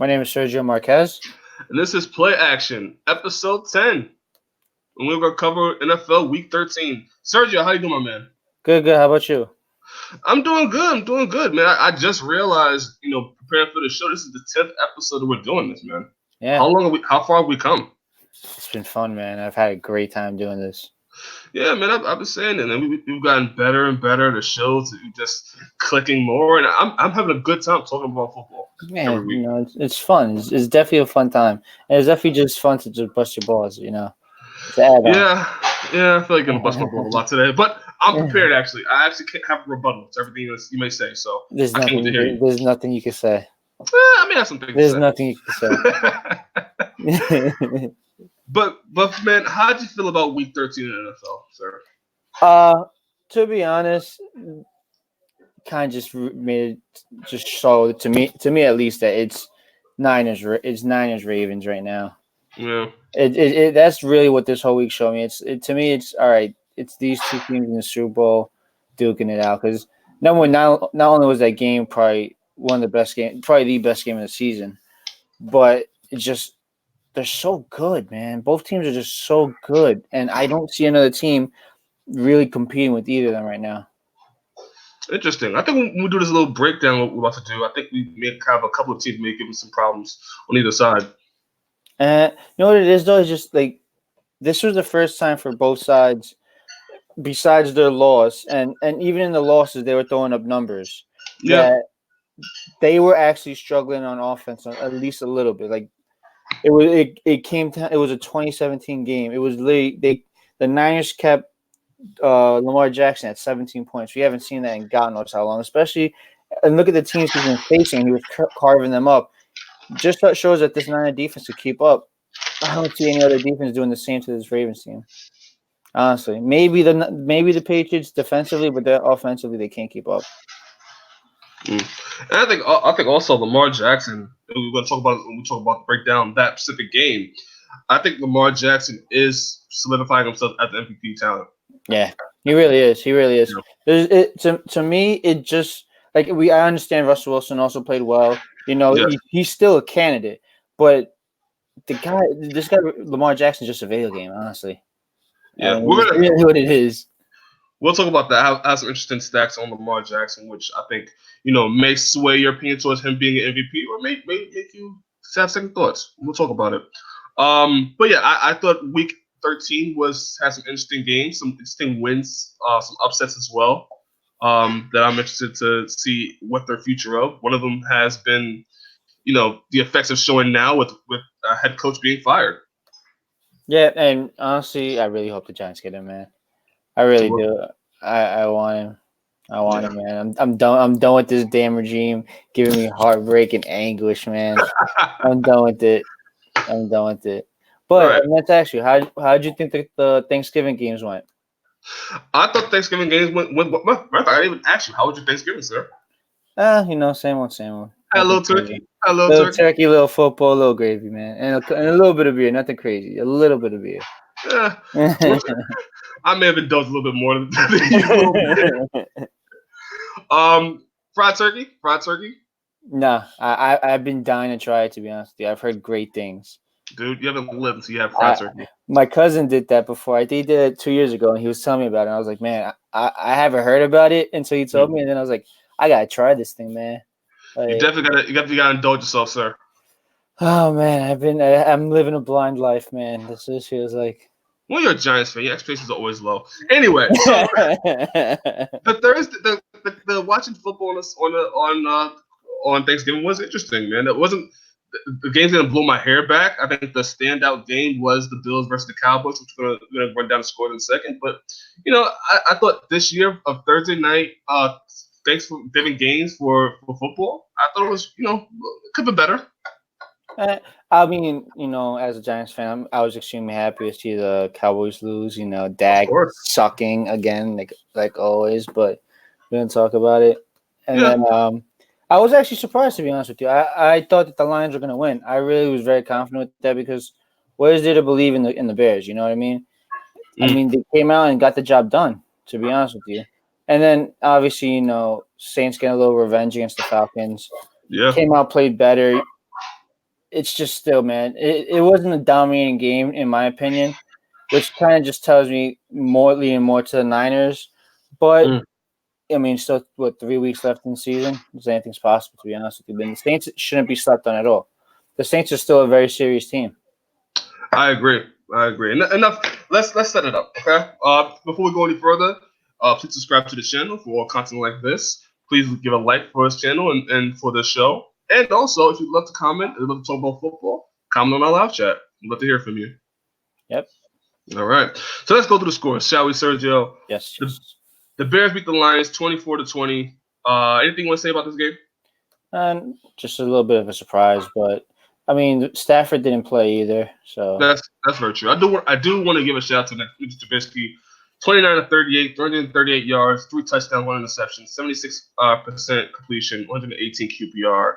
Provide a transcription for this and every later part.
My name is Sergio Marquez. And this is Play Action, episode 10. And we're going to cover NFL Week 13. Sergio, how you doing, my man? Good, good. How about you? I'm doing good. Man. I just realized, preparing for the show, this is the 10th episode that we're doing this, man. Yeah. How far have we come? It's been fun, man. I've had a great time doing this. Yeah, man, I've been saying it, and we've gotten better and better. The shows just clicking more, and I'm having a good time talking about football every Man, week. it's fun. It's definitely a fun time. And it's definitely just fun to just bust your balls, to add on. Yeah, I feel like I'm gonna bust my balls a lot today, but I'm prepared. Actually, I actually can't have a rebuttal to everything you may say, so There's I can't wait to hear you. There's nothing you can say. I may have some things. There's to say. nothing you can say. but man, how did you feel about Week 13 in the NFL, sir? To be honest, kind of just made it just so to me at least that it's Niners Ravens right now. Yeah. That's really what this whole week showed me. To me, it's all right. It's these two teams in the Super Bowl duking it out because not only was that game probably one of the best game, probably the best game of the season, but it's just they're so good, man. Both teams are just so good, and I don't see another team really competing with either of them right now. Interesting. I think when we do this little breakdown, what we're about to do, I think we may have a couple of teams may give us some problems on either side. You know what it is though? It's just like this was the first time for both sides, besides their loss, and even in the losses, they were throwing up numbers that they were actually struggling on offense at least a little bit. Like it was a 2017 game. It was literally the Niners kept Lamar Jackson at 17 points. We haven't seen that in God knows how long, especially and look at the teams he's been facing. He was carving them up. Just that shows that this Niner defense could keep up. I don't see any other defense doing the same to this Ravens team. Honestly, maybe the Patriots defensively, but offensively they can't keep up. And I think also Lamar Jackson. We're going to talk about it when we talk about break down that specific game. I think Lamar Jackson is solidifying himself as the MVP talent. Yeah, he really is. He really is. Yeah. To me, it just like I understand Russell Wilson also played well. He's still a candidate, but this guy Lamar Jackson is just a video game, honestly. Yeah, we're really what it is. We'll talk about that. I have some interesting stats on Lamar Jackson, which I think may sway your opinion towards him being an MVP, or may make you have second thoughts. We'll talk about it. But yeah, I thought Week 13 had some interesting games, some interesting wins, some upsets as well. That I'm interested to see what their future of. One of them has been, the effects of showing now with a head coach being fired. Yeah, and honestly, I really hope the Giants get him, man. I really do. I want him. I want him, man. I'm done. I'm done with this damn regime giving me heartbreak and anguish, man. I'm done with it. But let's ask you, how did you think the Thanksgiving games went? I thought Thanksgiving games went. I didn't even ask you. How was your Thanksgiving, sir? Same old. Had a little turkey. Little turkey, little football, little gravy, man, and a little bit of beer. Nothing crazy. A little bit of beer. Yeah. I may have indulged a little bit more than you. Fried turkey. Nah, I've been dying to try it. To be honest with you, I've heard great things. Dude, you haven't lived until you have fried turkey. My cousin did that before. I think he did it 2 years ago, and he was telling me about it. And I was like, man, I haven't heard about it until he told me, and then I was like, I gotta try this thing, man. Like, you definitely gotta indulge yourself, sir. Oh man, I'm living a blind life, man. This feels like. Well, you're a Giants fan. Your expectations are always low. Anyway, so the watching football on Thanksgiving was interesting, man. It wasn't. The game's gonna blow my hair back. I think the standout game was the Bills versus the Cowboys, which we're gonna run down the score in a second. But I thought this year of Thursday night Thanksgiving games for football, I thought it was could be better. I mean, as a Giants fan, I was extremely happy to see the Cowboys lose. Dak sucking again, like always. But we didn't talk about it. And then I was actually surprised, to be honest with you. I thought that the Lions were going to win. I really was very confident with that because what is there to believe in the Bears? You know what I mean? I mean, they came out and got the job done, to be honest with you. And then, obviously, Saints getting a little revenge against the Falcons. Yeah. Came out, played better. it's just still, man, it wasn't a dominating game in my opinion, which kind of just tells me more leaning more to the Niners. But Mm. I mean, still, what, 3 weeks left in the season? Because anything's possible, to be honest with you. But the Saints shouldn't be slept on at all. The Saints are still a very serious team. I agree. Enough. Let's set it up. Okay. Before we go any further, please subscribe to the channel for more content like this. Please give a like for this channel and for the show. And also, if you'd love to comment and love to talk about football, comment on our live chat. I'd love to hear from you. Yep. All right. So let's go through the scores, shall we, Sergio? Yes. The Bears beat the Lions 24-20. Anything you want to say about this game? Just a little bit of a surprise, but I mean, Stafford didn't play either, so that's very true. I do want to give a shout out to Mitch Trubisky. 29-38, 338 yards, 3 touchdowns, 1 interception, 76% completion, 118 QPR.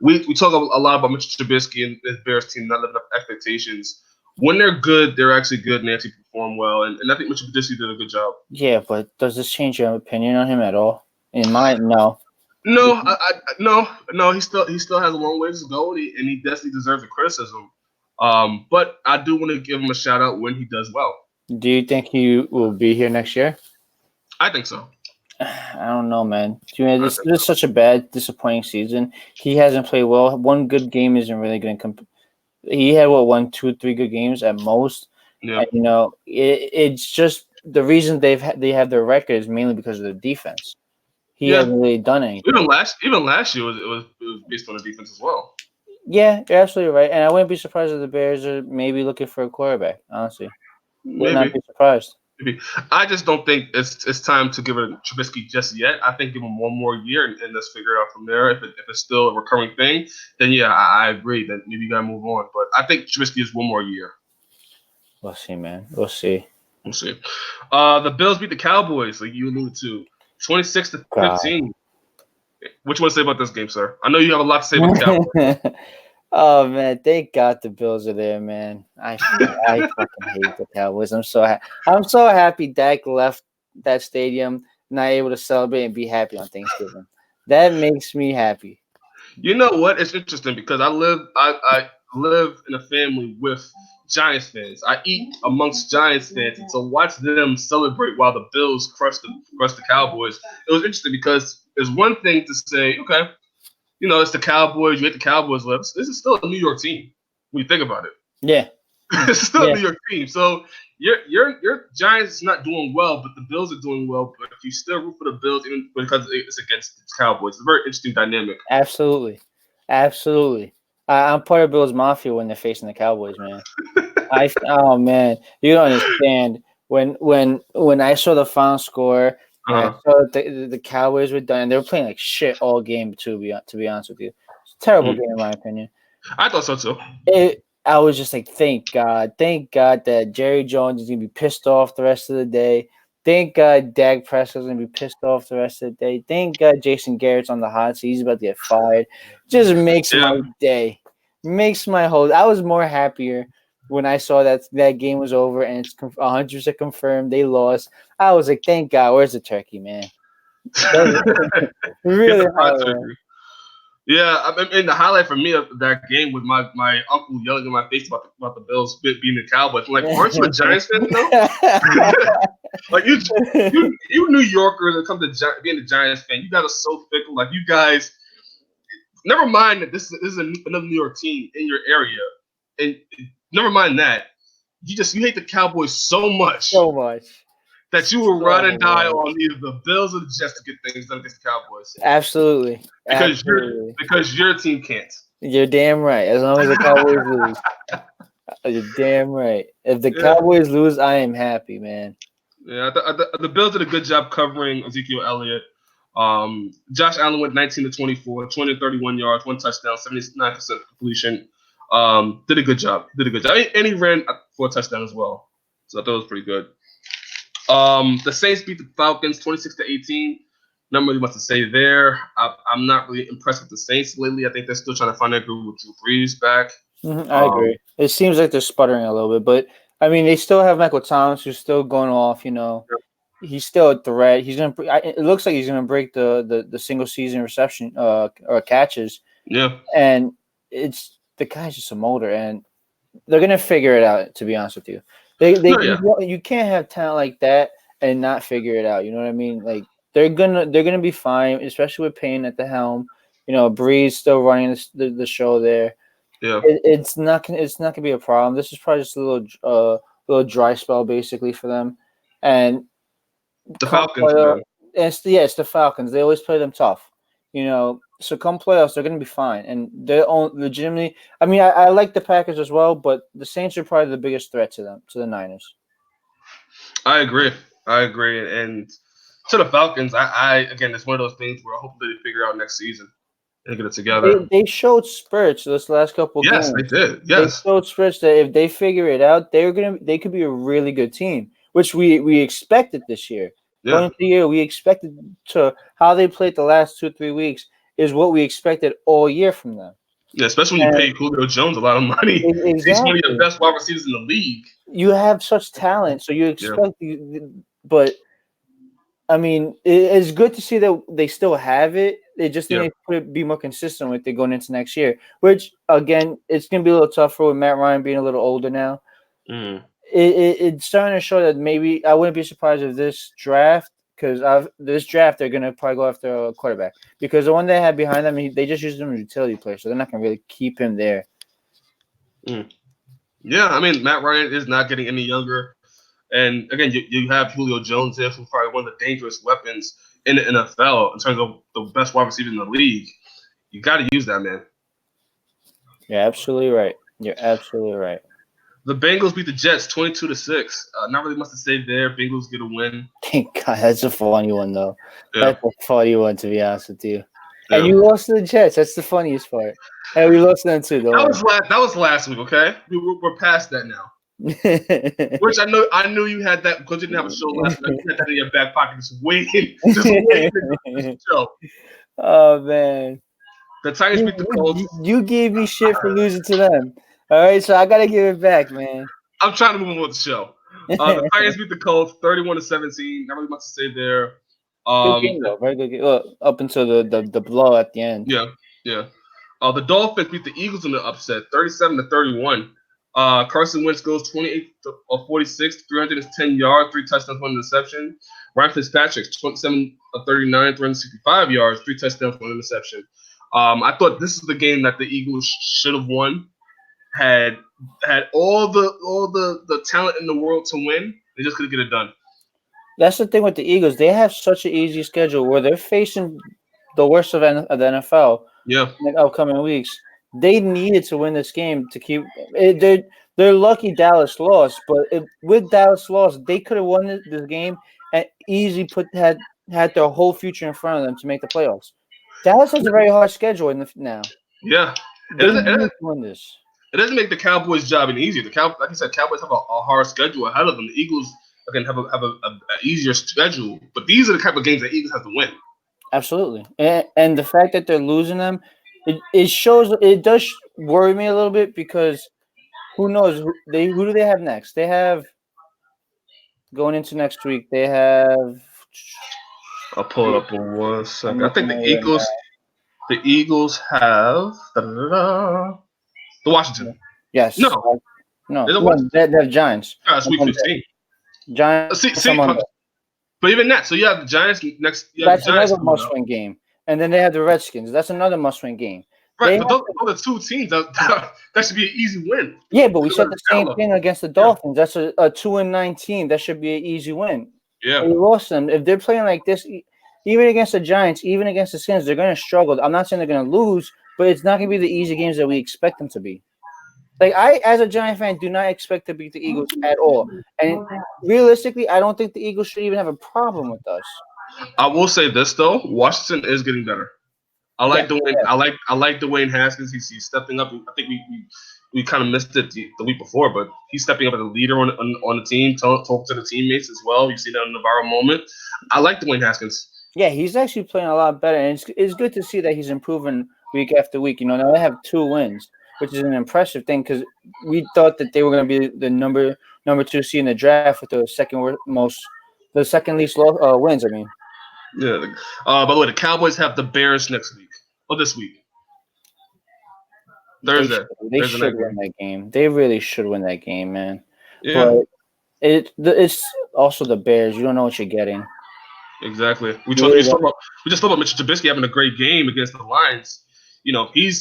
We talk a lot about Mitch Trubisky and the Bears team not living up to expectations. When they're good, they're actually good and they actually perform well. And I think Mitch Trubisky did a good job. Yeah, but does this change your opinion on him at all? In mine, no. No, no. He still has a long ways to go, and he definitely deserves a criticism. But I do want to give him a shout out when he does well. Do you think he will be here next year? I think so. I don't know, man. This is such a bad, disappointing season. He hasn't played well. One good game isn't really going to he had 1, 2, 3 good games at most. Yeah. And, it's just the reason they have their record is mainly because of their defense. He hasn't really done anything. Even last year it was based on the defense as well. Yeah, you're absolutely right. And I wouldn't be surprised if the Bears are maybe looking for a quarterback, honestly. Would not be surprised. Maybe. I just don't think it's time to give it to Trubisky just yet. I think give him one more year and let's figure it out from there. If it's still a recurring thing, then yeah, I agree that maybe you gotta move on. But I think Trubisky is one more year. We'll see, man. We'll see. The Bills beat the Cowboys, like you alluded to, 26-15. What you want to say about this game, sir? I know you have a lot to say about the Cowboys. Oh man, thank God the Bills are there, man. I fucking hate the Cowboys. I'm so happy Dak left that stadium, not able to celebrate and be happy on Thanksgiving. That makes me happy. You know what? It's interesting because I live in a family with Giants fans. I eat amongst Giants fans, and to watch them celebrate while the Bills crush the Cowboys, it was interesting because there's one thing to say, okay, it's the Cowboys. You hate the Cowboys lips. This is still a New York team when you think about it. Yeah, it's still a New York team. So your Giants is not doing well, but the Bills are doing well. But if you still root for the Bills, even because it's against the Cowboys, it's a very interesting dynamic. Absolutely. I'm part of Bills Mafia when they're facing the Cowboys, man. Oh man, you don't understand. When I saw the final score. I saw that the Cowboys were done. They were playing like shit all game, to be honest with you. It's a terrible game, in my opinion. I thought so, too. I was just like, thank God that Jerry Jones is going to be pissed off the rest of the day. Thank God Dak Prescott's going to be pissed off the rest of the day. Thank God Jason Garrett's on the hot seat. He's about to get fired. Just makes my day. Makes my whole – I was more happier when I saw that game was over and it's 100% confirmed they lost. I was like, thank God, where's the turkey, man? Really Yeah, I mean, the highlight for me of that game was my uncle yelling in my face about the Bills being the Cowboys. I'm like, aren't you a Giants fan though? Like you New Yorkers that come to being a Giants fan, you guys are so fickle. Like you guys, never mind that this is another New York team in your area, and never mind that. You hate the Cowboys so much that you will ride and die on either the Bills or the Jets to get things done against the Cowboys. Absolutely. Because your team can't. You're damn right. As long as the Cowboys lose. You're damn right. If the Cowboys lose, I am happy, man. Yeah, the Bills did a good job covering Ezekiel Elliott. Josh Allen went 19-24, 231 yards, 1 touchdown, 79% completion. Did a good job. And he ran for a touchdown as well. So I thought it was pretty good. The Saints beat the Falcons 26-18. Not really much to say there. I'm not really impressed with the Saints lately. I think they're still trying to find their groove with Drew Brees back. I agree. It seems like they're sputtering a little bit, but I mean, they still have Michael Thomas who's still going off. He's still a threat. He's gonna. It looks like he's gonna break the single season reception or catches. Yeah, and it's the guy's just a motor, and they're gonna figure it out. To be honest with you, you can't have talent like that and not figure it out. You know what I mean? Like they're gonna be fine, especially with Payne at the helm. Breeze still running the show there. Yeah, it's not gonna be a problem. This is probably just a little dry spell basically for them, and the Falcons, man. It's the Falcons. They always play them tough, So come playoffs, they're going to be fine, and they're legitimately. I mean, I like the Packers as well, but the Saints are probably the biggest threat to the Niners. I agree, and to the Falcons, I again, it's one of those things where hopefully they figure out next season and get it together. They showed spurts this last couple games. Yes, they did. Yes, they showed spurts that if they figure it out, they could be a really good team, which we expected this year. Going into the year, we expected to how they played the last 2-3 weeks is what we expected all year from them. Yeah, especially when you pay Julio Jones a lot of money. Exactly. He's one of the best wide receivers in the league. You have such talent, so you expect, but I mean, it's good to see that they still have it. They just need to be more consistent with it going into next year. Which again, it's gonna be a little tougher with Matt Ryan being a little older now. It's starting to show that maybe I wouldn't be surprised if this draft, because they're going to probably go after a quarterback, because the one they had behind them, they just used him as a utility player, so they're not going to really keep him there. Yeah, I mean, Matt Ryan is not getting any younger. And again, you have Julio Jones there, who's probably one of the dangerous weapons in the NFL in terms of the best wide receiver in the league. You got to use that, man. You're absolutely right. The Bengals beat the Jets 22-6. Not really much to say there. Bengals get a win. Thank God, that's a funny one though. Yeah. That's a funny one, to be honest with you. Yeah. And you lost to the Jets. That's the funniest part. And we lost to them too. That was last week. Okay, we're past that now. Which I knew you had that because you didn't have a show last night. You had that in your back pocket, just waiting to the show. Oh man. The Titans beat the Colts. You gave me shit for losing to them. All right, so I gotta give it back, man. I'm trying to move on with the show. The Titans beat the Colts 31-17. Not really much to say there. Good game though, very good game. Well, up until the blow at the end. Yeah. The Dolphins beat the Eagles in the upset, 37-31. Carson Wentz goes 28 of 46, 310 yards, 3 touchdowns, 1 interception. Ryan Fitzpatrick 27 of 39, 365 yards, 3 touchdowns, 1 interception. I thought this is the game that the Eagles should have won. Had all the talent in the world to win, they just couldn't get it done. That's the thing with the Eagles; they have such an easy schedule where they're facing the worst of the NFL. Yeah, in the upcoming weeks. They needed to win this game to keep. They're lucky Dallas lost, but with Dallas lost, they could have won this game and easily had their whole future in front of them to make the playoffs. Dallas has a very hard schedule now. Yeah, they need to win this. It doesn't make the Cowboys' job any easier. Like you said, Cowboys have a hard schedule ahead of them. The Eagles again have a easier schedule, but these are the type of games that Eagles have to win. Absolutely, and the fact that they're losing them, it shows. It does worry me a little bit because who knows who do they have next? They have going into next week. They have. I'll pull it up in 1 second. I think the Eagles have the Washington. Yes. No. They have Giants. That's week 15. Giants. But even that, so you have the Giants next. That's another must-win game, and then they have the Redskins. That's another must-win game. Right, but those are 2 teams that should be an easy win. Yeah, but we said the same thing against the Dolphins. That's a 2-9 team. That should be an easy win. Yeah, we lost them. If they're playing like this, even against the Giants, even against the Skins, they're going to struggle. I'm not saying they're going to lose, but it's not going to be the easy games that we expect them to be. Like I, as a Giant fan, do not expect to beat the Eagles at all. And realistically, I don't think the Eagles should even have a problem with us. I will say this though: Washington is getting better. I like Dwayne. Yeah. I like Dwayne Haskins. He's stepping up. I think we kind of missed it the week before, but he's stepping up as a leader on the team, talk to the teammates as well. You see that in the viral moment. I like Dwayne Haskins. Yeah, he's actually playing a lot better, and it's good to see that he's improving week after week. Now they have 2 wins, which is an impressive thing because we thought that they were going to be the number 2 seed in the draft with the second least wins. I mean, yeah. By the way, the Cowboys have the Bears next week or this week. Thursday. They Thursday should night win game. that game. They really should win that game, man. Yeah, But it's also the Bears. You don't know what you're getting. exactly. We You really just talked don't. about Mitchell Trubisky having a great game against the Lions. You know, he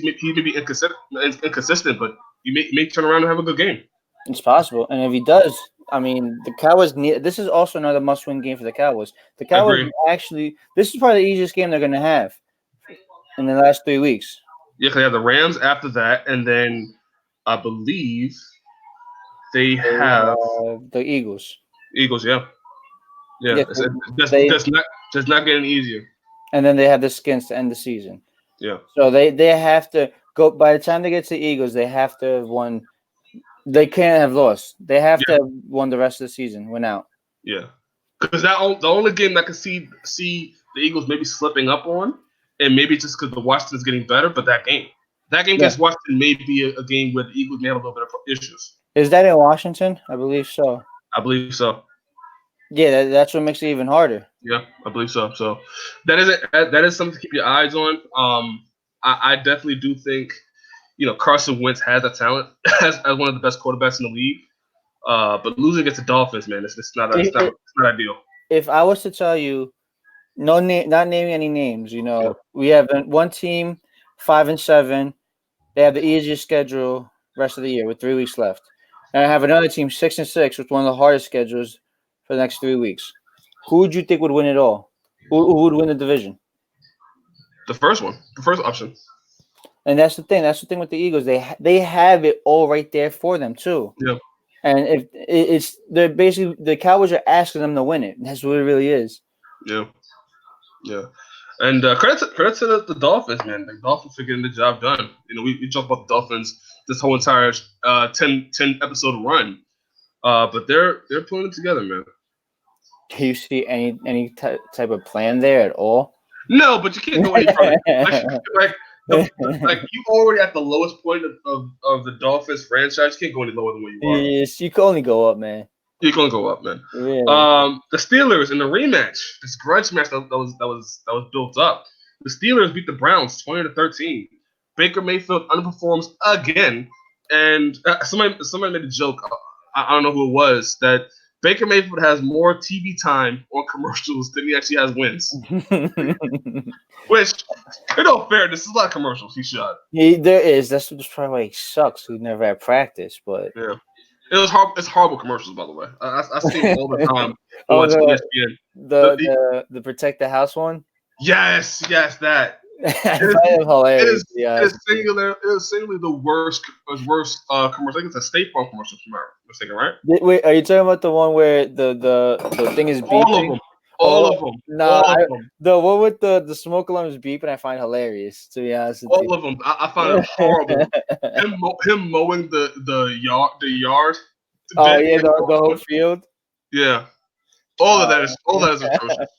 may be inconsistent, but he may turn around and have a good game. It's possible, and if he does, I mean, the Cowboys need. This is also another must-win game for the Cowboys. The Cowboys Agree. actually, this is probably the easiest game they're going to have in the last 3 weeks. Yeah, 'cause they have the Rams after that, and then I believe they have The Eagles. Eagles. Yeah, yeah. Yes, they That's not getting easier. and then they have the Skins to end the season. Yeah, So they have to go. By the time they get to the Eagles, they have to have won. They can't have lost. They have to have won the rest of the season. Went out. yeah. Because the only game that I could see the Eagles maybe slipping up on, and maybe just because the Washington's getting better, but that game against Washington may be a game where the Eagles may have a little bit of issues. Is that in Washington? I believe so. I believe so. Yeah, that's what makes it even harder. Yeah, I believe so. So that is something to keep your eyes on. I definitely do think, Carson Wentz has a talent as one of the best quarterbacks in the league. But losing against the Dolphins, man, it's not ideal. If I was to tell you, not naming any names, we have one team 5-7. They have the easiest schedule rest of the year with 3 weeks left, and I have another team 6-6 with one of the hardest schedules for the next 3 weeks. Who would you think would win it all? Who would win the division? The first one, the first option. And that's the thing. That's the thing with the Eagles. They have it all right there for them too. Yeah. And they're basically the Cowboys are asking them to win it. That's what it really is. Yeah. Yeah. And credit to the Dolphins, man. The Dolphins are getting the job done. We talked about the Dolphins this whole entire 10 episode run. But they're pulling it together, man. Do you see any type of plan there at all? No, but you can't go any further. Like you already at the lowest point of the Dolphins franchise. You can't go any lower than where you are. Yes, you can only go up, man. You can only go up, man. Really? The Steelers in the rematch, this grudge match that was built up. The Steelers beat the Browns 20-13. Baker Mayfield underperforms again, and somebody made a joke. I don't know who it was, that Baker Mayfield has more TV time on commercials than he actually has wins. Which, in all fairness, there's a lot of commercials he shot. There is. That's probably why he sucks. We never had practice, but yeah, it's horrible commercials, by the way. I see it all the time. Watching ESPN. The Protect the House one. Yes, that. Hilarious. It is singularly the worst commercial. I think it's a State Farm commercial, if I'm mistaken, right? Wait, are you talking about the one where the thing is beeping? All of them. Nah, the one with the smoke alarm is beeping, I find hilarious, to be honest with you. All of them. I find it horrible. him mowing the yard. Oh yeah, the whole field. Yeah. All of that is atrocious.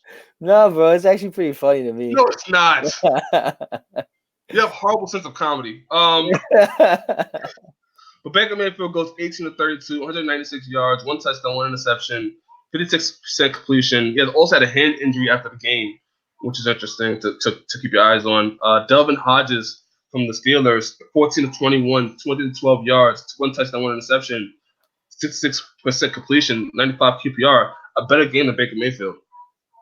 No, bro, it's actually pretty funny to me. No, it's not. You have a horrible sense of comedy. But Baker Mayfield goes 18-32, 196 yards, 1 touchdown, 1 interception, 56% completion. He also had a hand injury after the game, which is interesting to keep your eyes on. Delvin Hodges from the Steelers, 14-21, 212 yards, 1 touchdown, 1 interception, 66% completion, 95 QPR. A better game than Baker Mayfield.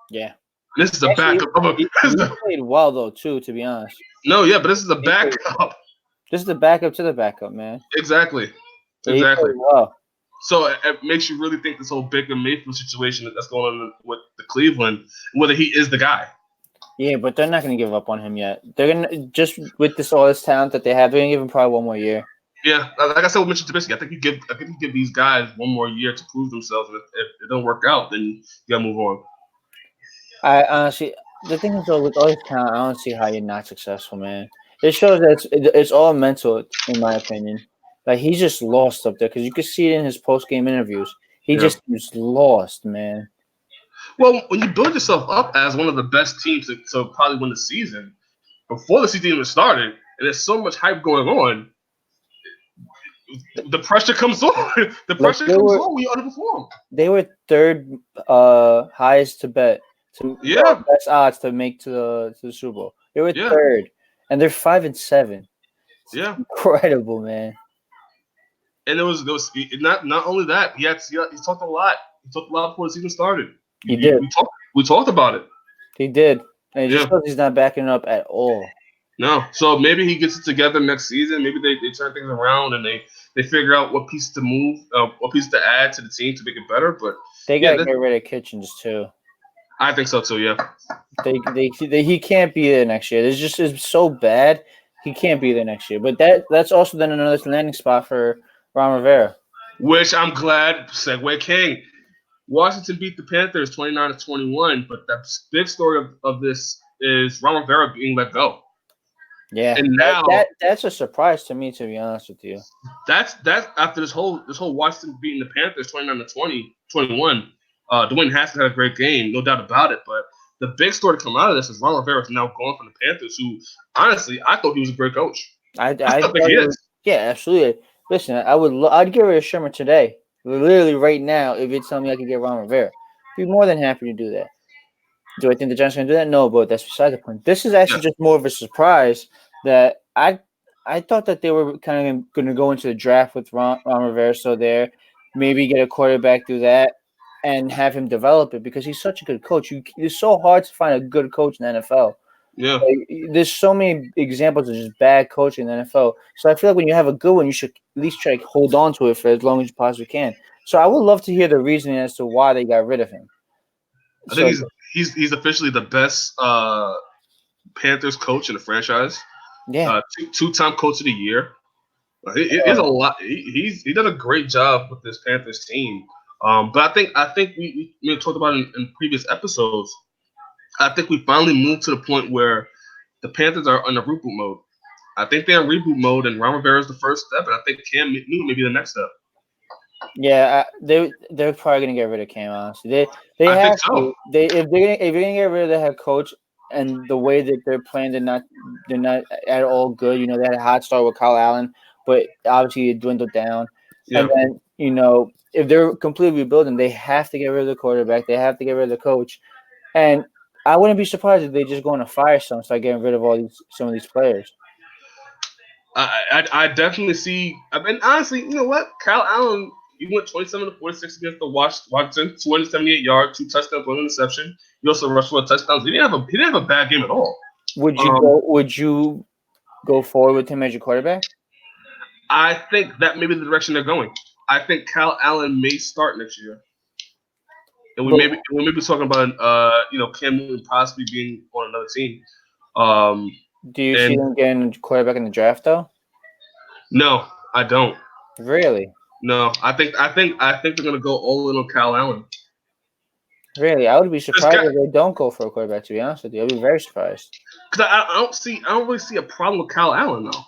Yeah. This is a backup. He played well, though, too, to be honest. No, yeah, but this is a backup. This is the backup to the backup, man. Exactly. Well. So it makes you really think this whole Baker Mayfield situation that's going on with the Cleveland, whether he is the guy. Yeah, but they're not going to give up on him yet. They're going to, just with all this talent that they have, they're going to give him probably 1 more year. Yeah, like I said with Mitchell Trubisky, I think you give these guys 1 more year to prove themselves. And if it don't work out, then you got to move on. I honestly, the thing is, though, with all this talent, I don't see how you're not successful, man. It shows that it's all mental, in my opinion. Like, he's just lost up there because you can see it in his post-game interviews. He just was lost, man. Well, when you build yourself up as one of the best teams to probably win the season, before the season even started, and there's so much hype going on, the pressure comes on. The pressure comes on when you underperform. They were third highest to bet. Best odds to make to the Super Bowl. They were third, and they're 5-7. Yeah, Incredible, man. and it was not only that he talked a lot. He talked a lot before the season started. He did. We talked about it. He did. And it just Yeah. shows he's not backing up at all. No, so maybe he gets it together next season. Maybe they turn things around and they figure out what pieces to move, what pieces to add to the team to make it better. But They yeah, gotta get rid of Kitchens too. I think so too. Yeah, He can't be there next year. It's just is so bad. He can't be there next year. But that's also then another landing spot for Ron Rivera. which I'm glad. Segway King. Washington beat the Panthers 29-21, but the big story of this is Ron Rivera being let go. Yeah, And now that's a surprise to me, to be honest with you. that's after this whole Washington beating the Panthers 29-21. Dwayne Haskins had a great game, no doubt about it. But the big story to come out of this is Ron Rivera is now gone from the Panthers, who honestly I thought he was a great coach. I I thought think he is. yeah, absolutely. Listen, I'd get rid of Sherman today, literally right now. If you're telling me I could get Ron Rivera, I'd be more than happy to do that. Do I think the Giants are going to do that? No, but that's beside the point. This is actually just more of a surprise that I thought that they were kind of going to go into the draft with Ron Rivera, so there, maybe get a quarterback through that and have him develop it because he's such a good coach. It's so hard to find a good coach in the NFL. Yeah. Like, there's so many examples of just bad coaching in the NFL. So I feel like when you have a good one, you should at least try to hold on to it for as long as you possibly can. So I would love to hear the reasoning as to why they got rid of him. I think he's officially the best Panthers coach in the franchise. Yeah. Two-time coach of the year. He's a lot. He done a great job with this Panthers team. But I think we talked about it in previous episodes. I think we finally moved to the point where the Panthers are in a reboot mode. I think they're in reboot mode, and Ron Rivera is the first step, and I think Cam Newton may be the next step. Yeah, they're probably gonna get rid of Cam. Honestly, they I have think so. to. If you're gonna get rid of the head coach and the way that they're playing, they're not at all good. You know, they had a hot start with Kyle Allen, but obviously it dwindled down. Yeah. And then if they're completely rebuilding, they have to get rid of the quarterback. They have to get rid of the coach, and I wouldn't be surprised if they just go on a fire some, start getting rid of some of these players. I definitely see. I mean, honestly, you know what? Kyle Allen, he went 27-46 against the Washington, 278 yards, 2 touchdowns, 1 interception. He also rushed 4 touchdowns. He didn't have a bad game at all. Would you go forward with him as your quarterback? I think that may be the direction they're going. I think Kyle Allen may start next year, and we may be talking about Cam Newton possibly being on another team. Do you see them getting a quarterback in the draft though? No, I don't. Really? No, I think they're gonna go all in on Kyle Allen. Really, I would be surprised if they don't go for a quarterback. To be honest with you, I'd be very surprised. Because I don't really see a problem with Kyle Allen though.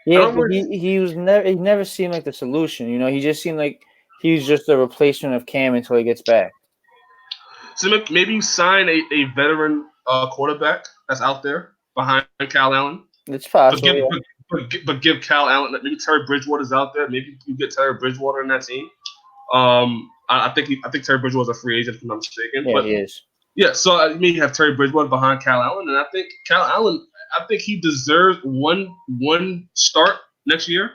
Yeah, but he never seemed like the solution. You know, he just seemed like he's just a replacement of Cam until he gets back. So maybe you sign a veteran quarterback that's out there behind Kyle Allen. It's possible. But give Kyle Allen, maybe Terry Bridgewater's out there. Maybe you get Terry Bridgewater in that team. I think Terry Bridgewater's a free agent, if I'm not mistaken. Yeah, he is. Yeah, so I mean, you have Terry Bridgewater behind Kyle Allen, and I think Kyle Allen, he deserves one start next year.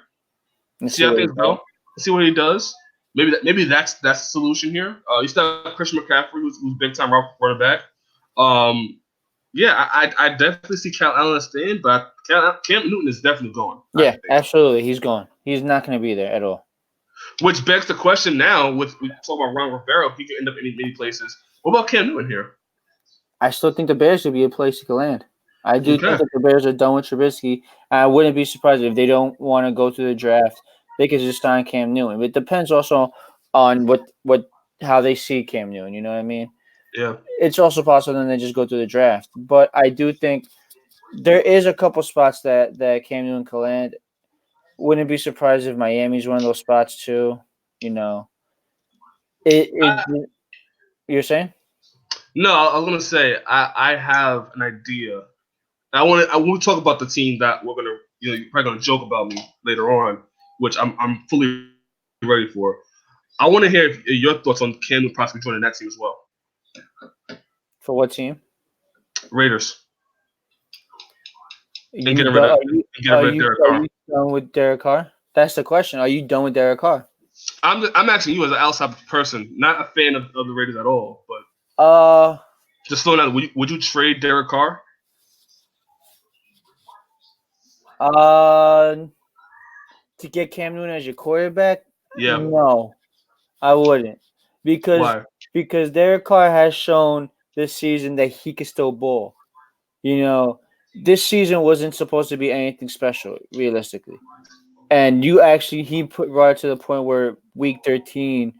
See how things go. See what he does. Maybe that's the solution here. You still have Christian McCaffrey, who's big time quarterback. Yeah, I definitely see Kyle Allen staying, but Cam Newton is definitely gone. Yeah, absolutely, he's gone. He's not going to be there at all. Which begs the question now: we talk about Ron Rivera, he could end up in many places. What about Cam Newton here? I still think the Bears would be a place he could land. I do think that the Bears are done with Trubisky. I wouldn't be surprised if they don't want to go through the draft. They could just sign Cam Newton. But it depends also on how they see Cam Newton. You know what I mean? Yeah. It's also possible then they just go through the draft. But I do think there is a couple spots that Cam Newton could land. Wouldn't be surprised if Miami's one of those spots too. You know. You're saying? No, I was gonna say I have an idea. I want to talk about the team that we're gonna you're probably gonna joke about me later on, which I'm fully ready for. I want to hear your thoughts on Cam Newton possibly joining that team as well. For what team? Raiders. and getting rid of Derek are Carr. you done with Derek Carr? That's the question. Are you done with Derek Carr? I'm asking you as an outside person, not a fan of the Raiders at all, but Uh, just slowing down. Would you trade Derek Carr? uh, to get Cam Newton as your quarterback? Yeah. No, I wouldn't, because Why? Derek Carr has shown this season that he can still ball. You know, this season wasn't supposed to be anything special, realistically. And brought it to the point where week 13,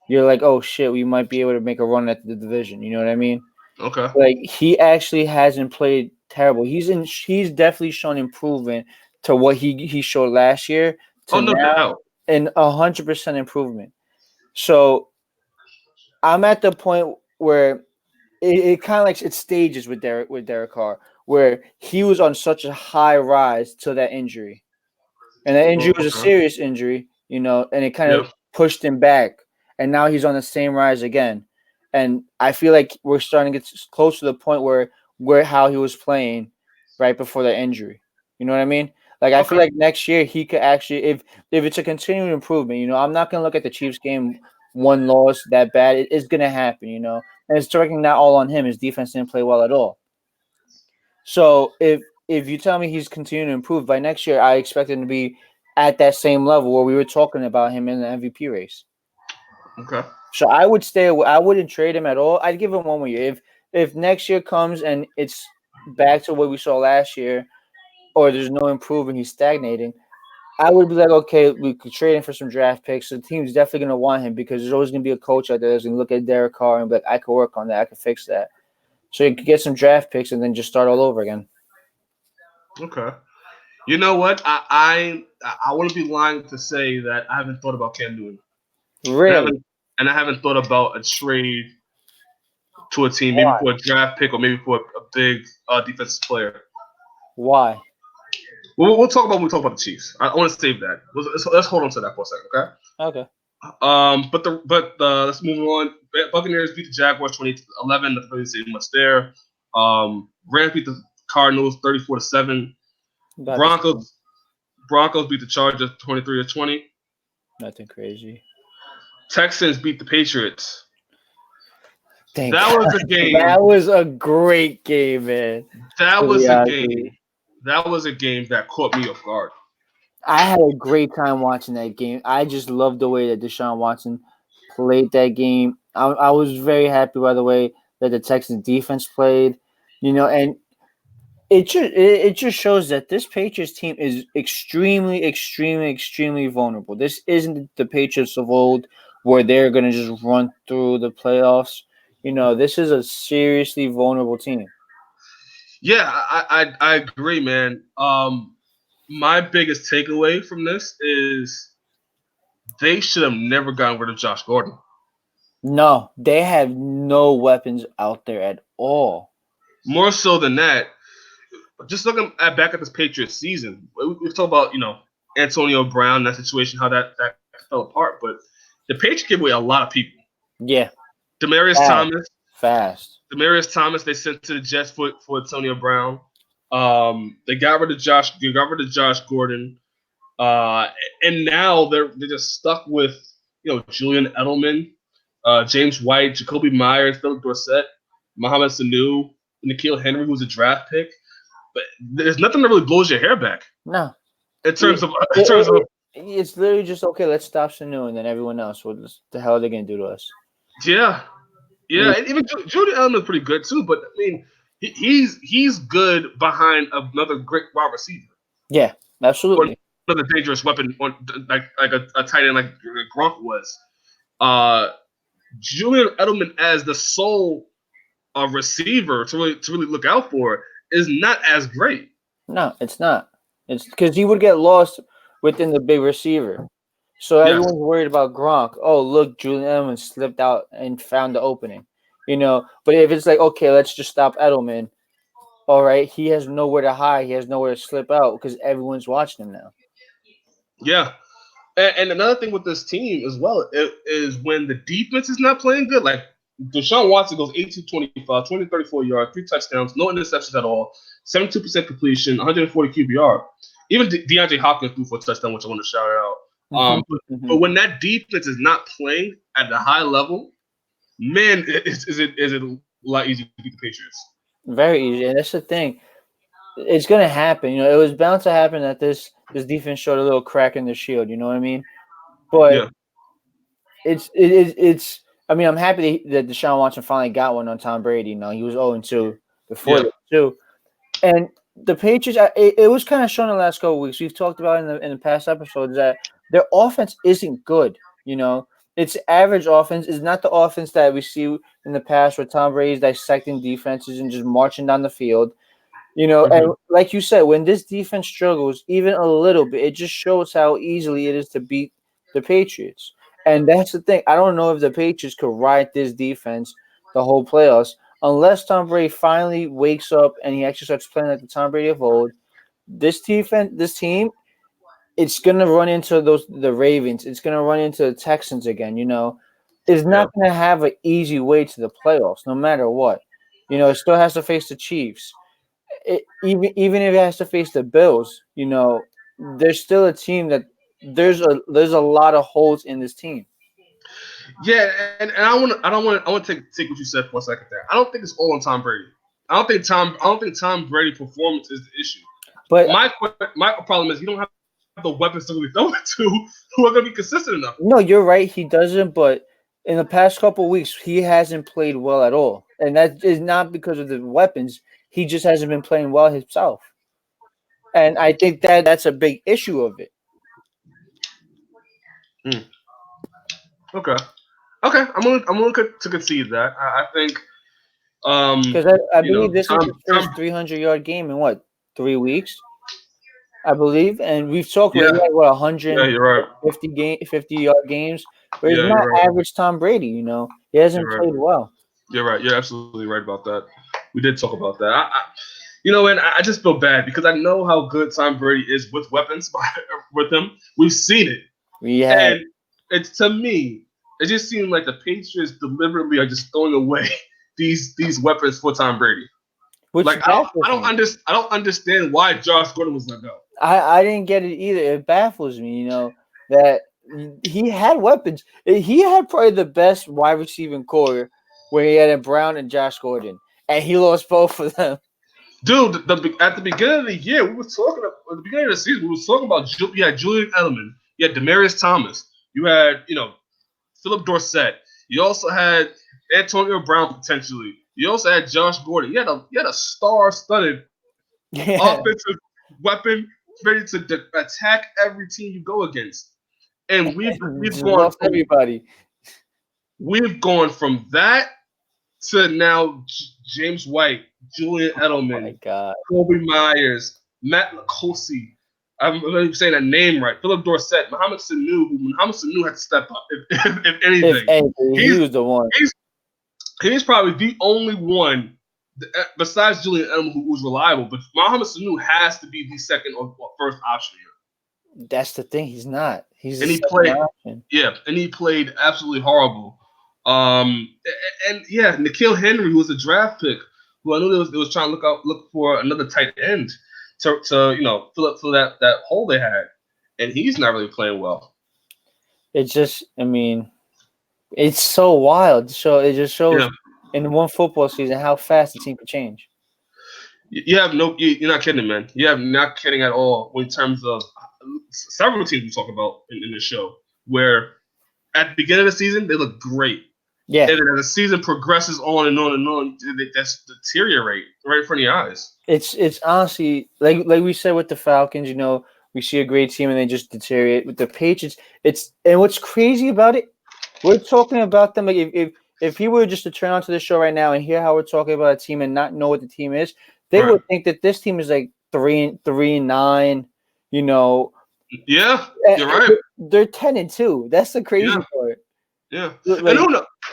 you're like, oh shit, we might be able to make a run at the division. You know what I mean? Okay. Like, he actually hasn't played terrible. He's definitely shown improvement to what he showed last year to Oh, no now, doubt. and 100% improvement. So I'm at the point where it kind of like it stages with Derek Carr, where he was on such a high rise till that injury. And that injury was a Okay. serious injury, and it kind of Yep. pushed him back. And now he's on the same rise again. And I feel like we're starting to get close to the point where how he was playing right before the injury. You know what I mean? Like, I feel Okay. like next year he could actually, if it's a continued improvement, I'm not gonna look at the Chiefs game, one loss that bad. It's gonna happen, and it's directly not all on him. His defense didn't play well at all. So if you tell me he's continuing to improve by next year, I expect him to be at that same level where we were talking about him in the MVP race. Okay. So I would stay away. I wouldn't trade him at all. I'd give him one more year. If next year comes and it's back to what we saw last year, or there's no improvement, he's stagnating, I would be like, okay, we could trade him for some draft picks. So the team's definitely going to want him because there's always going to be a coach out there that's going to look at Derek Carr and be like, I could work on that. I could fix that. So you could get some draft picks and then just start all over again. Okay. You know what? I wouldn't be lying to say that I haven't thought about Cam Newton. Really? And I haven't thought about a trade to a team, maybe for a draft pick or maybe for a big defensive player. Why? We'll talk about when we talk about the Chiefs. I want to save that. Let's hold on to that for a second, Okay. But let's move on. Buccaneers beat the Jaguars 20-11. Nothing really say much there. Rams beat the Cardinals 34-7. Broncos beat the Chargers 23-20. Nothing crazy. Texans beat the Patriots. Thank that God. was a game. That was a great game, man. That was a game. That was a game that caught me off guard. I had a great time watching that game. I just loved the way that Deshaun Watson played that game. I was very happy, by the way, that the Texans defense played. And it just shows that this Patriots team is extremely, extremely, extremely vulnerable. This isn't the Patriots of old where they're going to just run through the playoffs. This is a seriously vulnerable team. Yeah, I agree, man. My biggest takeaway from this is they should have never gotten rid of Josh Gordon. No, they have no weapons out there at all. More so than that, just looking back at this Patriots season, we've talked about, Antonio Brown, that situation, how that fell apart. But the Patriots gave away a lot of people. Yeah. Demaryius Thomas. Fast. Demaryius Thomas, they sent to the Jets for Antonio Brown. They got rid of Josh Gordon. And now they're just stuck with, Julian Edelman, James White, Jacoby Myers, Philip Dorsett, Mohamed Sanu, N'Keal Henry, who's a draft pick. But there's nothing that really blows your hair back. No. In terms of it's literally just, okay, let's stop Sanu, and then everyone else, what the hell are they going to do to us? Yeah. And even Julian Edelman's pretty good too, but I mean, he's good behind another great wide receiver. Yeah, absolutely. Or another dangerous weapon, like a tight end like Gronk was. Julian Edelman as the sole receiver to really look out for is not as great. No, it's not. It's because he would get lost within the big receiver. So everyone's worried about Gronk. Oh, look, Julian Edelman slipped out and found the opening. But if it's like, okay, let's just stop Edelman. All right, he has nowhere to hide. He has nowhere to slip out because everyone's watching him now. Yeah. And another thing with this team as well is when the defense is not playing good, like Deshaun Watson goes 18-25, 20-34 yards, 3 touchdowns, no interceptions at all, 72% completion, 140 QBR. Even DeAndre Hopkins threw for a touchdown, which I want to shout out. But when that defense is not playing at the high level, man, is it a lot easier to beat the Patriots. Very easy, and that's the thing. It's gonna happen. It was bound to happen that this defense showed a little crack in the shield. You know what I mean? But it's. I mean, I'm happy that Deshaun Watson finally got one on Tom Brady. He was 0-2 before that too, and the Patriots. It was kind of shown in the last couple of weeks. We've talked about in the past episodes that their offense isn't good. It's average offense. It's not the offense that we see in the past where Tom Brady's dissecting defenses and just marching down the field. And like you said, when this defense struggles even a little bit, it just shows how easily it is to beat the Patriots. And that's the thing. I don't know if the Patriots could ride this defense the whole playoffs unless Tom Brady finally wakes up and he actually starts playing like the Tom Brady of old. This team, it's gonna run into the Ravens. It's gonna run into the Texans again. It's not gonna have an easy way to the playoffs, no matter what. It still has to face the Chiefs. Even if it has to face the Bills, there's still a team that there's a lot of holes in this team. Yeah, and I want to take what you said for a second there. I don't think it's all on Tom Brady. I don't think Tom Brady performance is the issue. But my problem is you don't have the weapons to really throw it to who are going to be consistent enough. No, you're right. He doesn't, but in the past couple of weeks, he hasn't played well at all. And that is not because of the weapons. He just hasn't been playing well himself. And I think that's a big issue of it. Okay. I'm gonna to concede that. I think because I believe this is the first 300-yard game in 3 weeks, I believe, and we've talked about 150 50-yard games, but it's not average Tom Brady. He hasn't played well. You're right. You're absolutely right about that. We did talk about that. And I just feel bad because I know how good Tom Brady is with weapons with him. We've seen it. Yeah. And it's, to me, it just seems like the Patriots deliberately are just throwing away these weapons for Tom Brady. I don't understand why Josh Gordon was let go. I didn't get it either. It baffles me, that he had weapons. He had probably the best wide receiving core where he had Brown and Josh Gordon, and he lost both of them. Dude, at the beginning of the year, at the beginning of the season, we were talking about you had Julian Edelman, you had Demaryius Thomas, you had Philip Dorsett, you also had Antonio Brown potentially, you also had Josh Gordon. You had a star-studded offensive weapon ready to attack every team you go against, and we've gone from everybody. We've gone from that to now James White, Julian Edelman, Kobe Myers, Matt Lacosi. I'm really saying that name right. Philip Dorsett, Mohamed Sanu. Mohamed Sanu had to step up, if anything. He was the one. He's probably the only one, besides Julian Edelman, who was reliable. But Mohamed Sanu has to be the second or first option here. That's the thing. He's not. And he played absolutely horrible. N'Keal Henry, who was a draft pick, who I knew they was trying to look for another tight end to fill up that hole they had, and he's not really playing well. It's just, it's so wild. So it just shows in one football season how fast the team can change. You're not kidding, man. You're not kidding at all in terms of several teams we talk about in the show where at the beginning of the season they look great. Yeah. And then as the season progresses on and on and on, they just deteriorate right in front of your eyes. It's honestly like we said with the Falcons, we see a great team and they just deteriorate. With the Patriots, and what's crazy about it, we're talking about them like if people were just to turn onto the show right now and hear how we're talking about a team and not know what the team is, they would think that this team is like 3-9, Yeah, you're right. They're 10-2. That's the crazy part. Yeah, and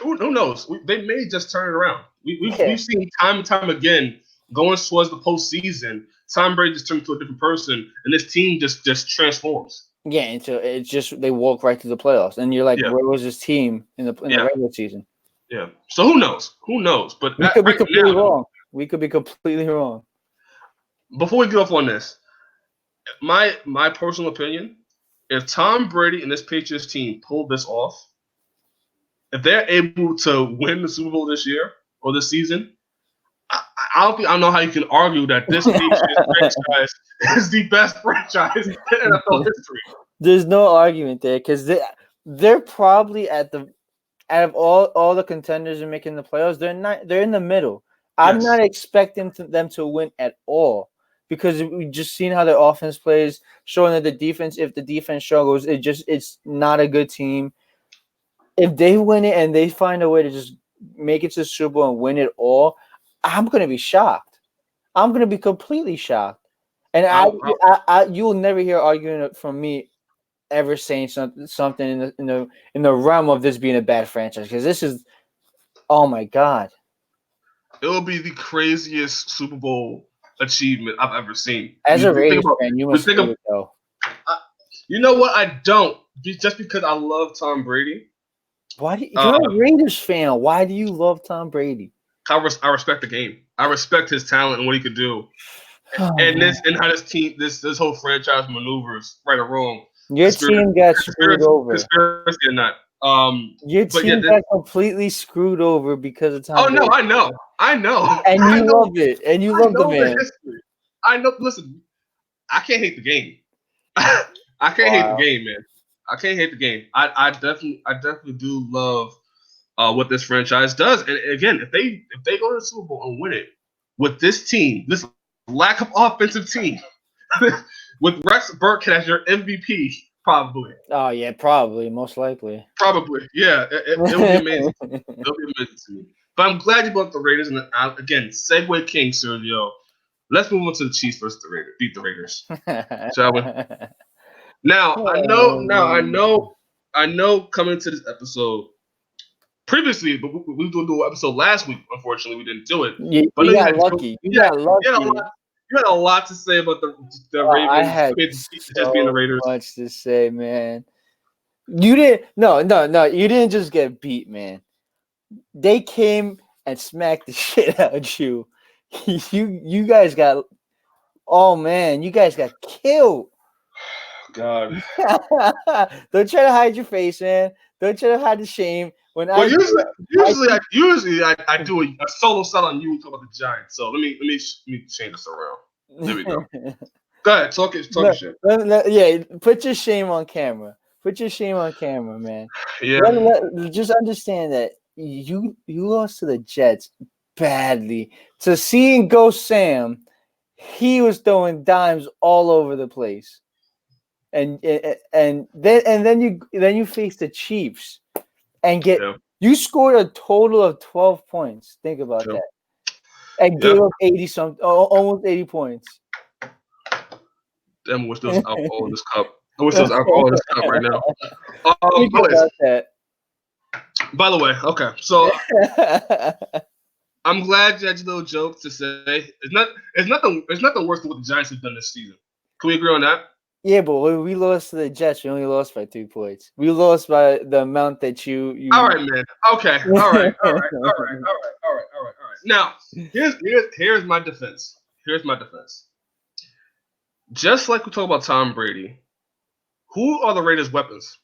who knows? They may just turn it around. We've seen time and time again going towards the postseason. Tom Brady just turns into a different person, and this team just transforms. Yeah, and so it's just they walk right to the playoffs, and you're like, where was this team in the regular season? Yeah. So who knows? Who knows? But We could be right completely now, wrong. We could be completely wrong. before we get off on this, my personal opinion, if Tom Brady and this Patriots team pull this off, if they're able to win the Super Bowl this year or this season, I don't know how you can argue that this Patriots franchise is the best franchise in NFL history. There's no argument there because they're probably out of all the contenders in making the playoffs, they're in the middle. I'm Yes. not expecting them to win at all because we just seen how their offense plays, showing that if the defense struggles, it's not a good team. If they win it and they find a way to just make it to the Super Bowl and win it all, I'm gonna be shocked. I'm gonna be completely shocked. And you will never hear arguing from me ever saying something in the realm of this being a bad franchise because this is, oh my god, It will be the craziest Super Bowl achievement I've ever seen. as a You think Raiders about, fan, you you must think hate of, it though. you know what? I don't. Just because I love Tom Brady. You're a Raiders fan? Why do you love Tom Brady? I respect the game. I respect his talent and what he could do, Oh, and man. how this team, this whole franchise maneuvers, right or wrong. Your team got screwed over. Conspiracy or not. Your team got completely screwed over because of Tom Brady. Oh no, I know. And you love it, and you love the man. History. I know. Listen, I can't hate the game. I can't hate the game, man. I can't hate the game. I definitely do love what this franchise does. And again, if they go to the Super Bowl and win it with this team, this lack of offensive team, with Rex Burkhead as your MVP, probably. Oh yeah, probably, most likely. Probably, yeah. It would be amazing. It would be amazing to me. But I'm glad you brought the Raiders. And again, segue king, Sergio. Let's move on to the Chiefs versus the Raiders. Beat the Raiders, shall we? Now I know. Coming into this episode, previously, but we were going to do an episode last week. Unfortunately, we didn't do it. You got lucky. You got lucky. You had a lot to say about the Ravens. I had just being the Raiders. Much to say, man. You didn't. No. You didn't just get beat, man. They came and smacked the shit out of you. You guys got. Oh man, you guys got killed. God. Don't try to hide your face, man. Don't try to hide the shame. Usually I do a solo set on you and talk about the Giants. So let me change this around. There we go. Go ahead, talk shit. Yeah, put your shame on camera. Put your shame on camera, man. Yeah. Just understand that you lost to the Jets badly. To seeing Ghost Sam, he was throwing dimes all over the place. And then you face the Chiefs and you scored a total of 12 points. Think about that. And gave up 80 almost 80 points. Damn, wish there was alcohol in this cup. I wish there was alcohol in this cup right now. By the way, okay, so I'm glad you had your little joke to say. It's nothing worse than what the Giants have done this season. Can we agree on that? Yeah, but when we lost to the Jets, we only lost by 3 points. We lost by the amount that you. All right, man. Okay. All right. Now, here's my defense. Just like we talk about Tom Brady, who are the Raiders' weapons?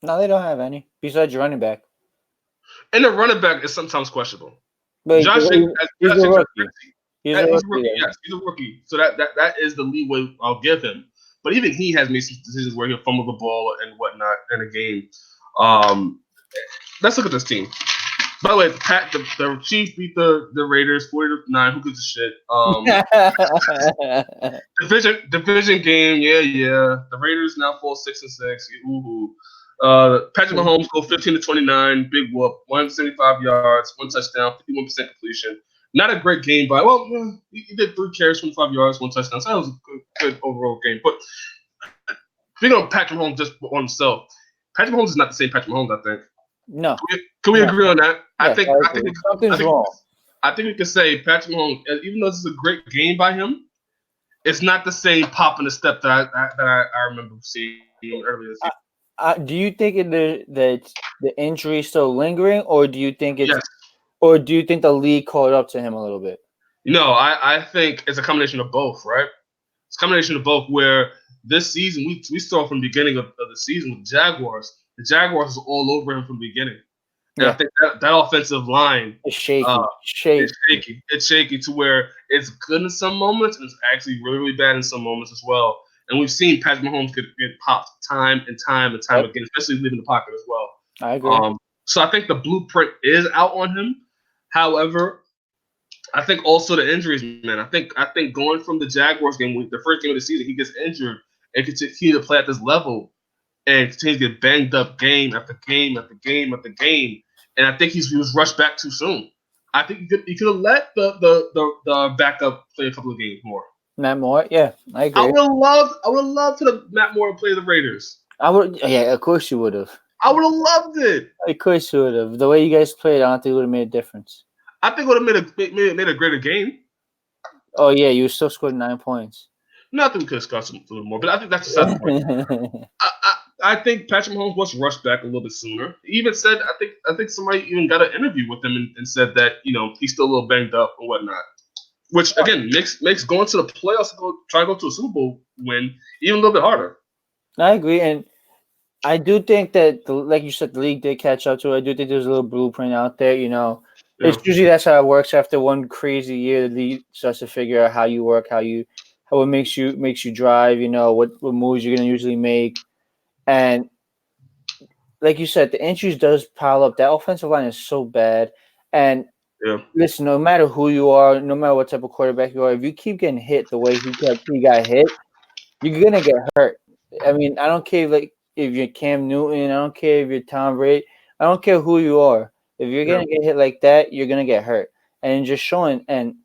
No, they don't have any besides your running back. And the running back is sometimes questionable. But he's a rookie. He's a rookie. Yes, he's a rookie. So that is the leeway I'll give him. But even he has made some decisions where he'll fumble the ball and whatnot in a game. Let's look at this team. By the way, the Chiefs beat the Raiders 40-9. Who gives a shit? Division game, yeah. The Raiders now fall 6-6. Ooh. Patrick Mahomes go 15-29, big whoop, 175 yards, 1 touchdown, 51% completion. Not a great game, but he did 3 carries, 25 yards, 1 touchdown. So that was a good overall game. But speaking of Patrick Mahomes just on himself, Patrick Mahomes is not the same Patrick Mahomes, I think. No. Can we agree on that? Yeah, I think something's wrong. I think we can say Patrick Mahomes, even though this is a great game by him, it's not the same pop in the step that I remember seeing earlier this year. Do you think that the injury is still lingering, or do you think Yes. the league caught up to him a little bit? No, I think it's a combination of both, right? It's a combination of both where this season, we saw from the beginning of the season with the Jaguars. The Jaguars was all over him from the beginning. And I Yeah, think that offensive line it's uh, shaky. is shaky. It's shaky to where it's good in some moments and it's actually really, really bad in some moments as well. And we've seen Patrick Mahomes get popped time and time and time Yep, again, especially leaving the pocket as well. I agree. So I think the blueprint is out on him. However, I think also the injuries, man. I think going from the Jaguars game, the first game of the season, he gets injured and continue to play at this level and continue to get banged up game after game after game after game. And I think he was rushed back too soon. I think you could have let the backup play a couple of games more. Matt Moore, yeah, I agree. I would have loved to have Matt Moore play the Raiders. Yeah, of course you would have. I would have loved it. Of course you would have. The way you guys played, I don't think it would have made a difference. I think it would have made a greater game. Oh yeah, you still scored 9 points. Not that we could have scored a little more, but I think that's the the point. I think Patrick Mahomes was rushed back a little bit sooner. He even said, I think somebody even got an interview with him and said that he's still a little banged up and whatnot. Which again makes going to the playoffs try to go to a Super Bowl win even a little bit harder. I agree, and I do think that, like you said, the league did catch up to it. I do think there's a little blueprint out there. It's usually that's how it works. After one crazy year, the league starts to figure out how you work, how it makes you drive. What moves you're gonna usually make, and like you said, the injuries does pile up. That offensive line is so bad, and Yeah. listen, no matter who you are, no matter what type of quarterback you are, if you keep getting hit the way he got hit, you're gonna get hurt. I mean, I don't care if you're Cam Newton, I don't care if you're Tom Brady, I don't care who you are. If you're gonna get hit like that, you're gonna get hurt. And just showing, and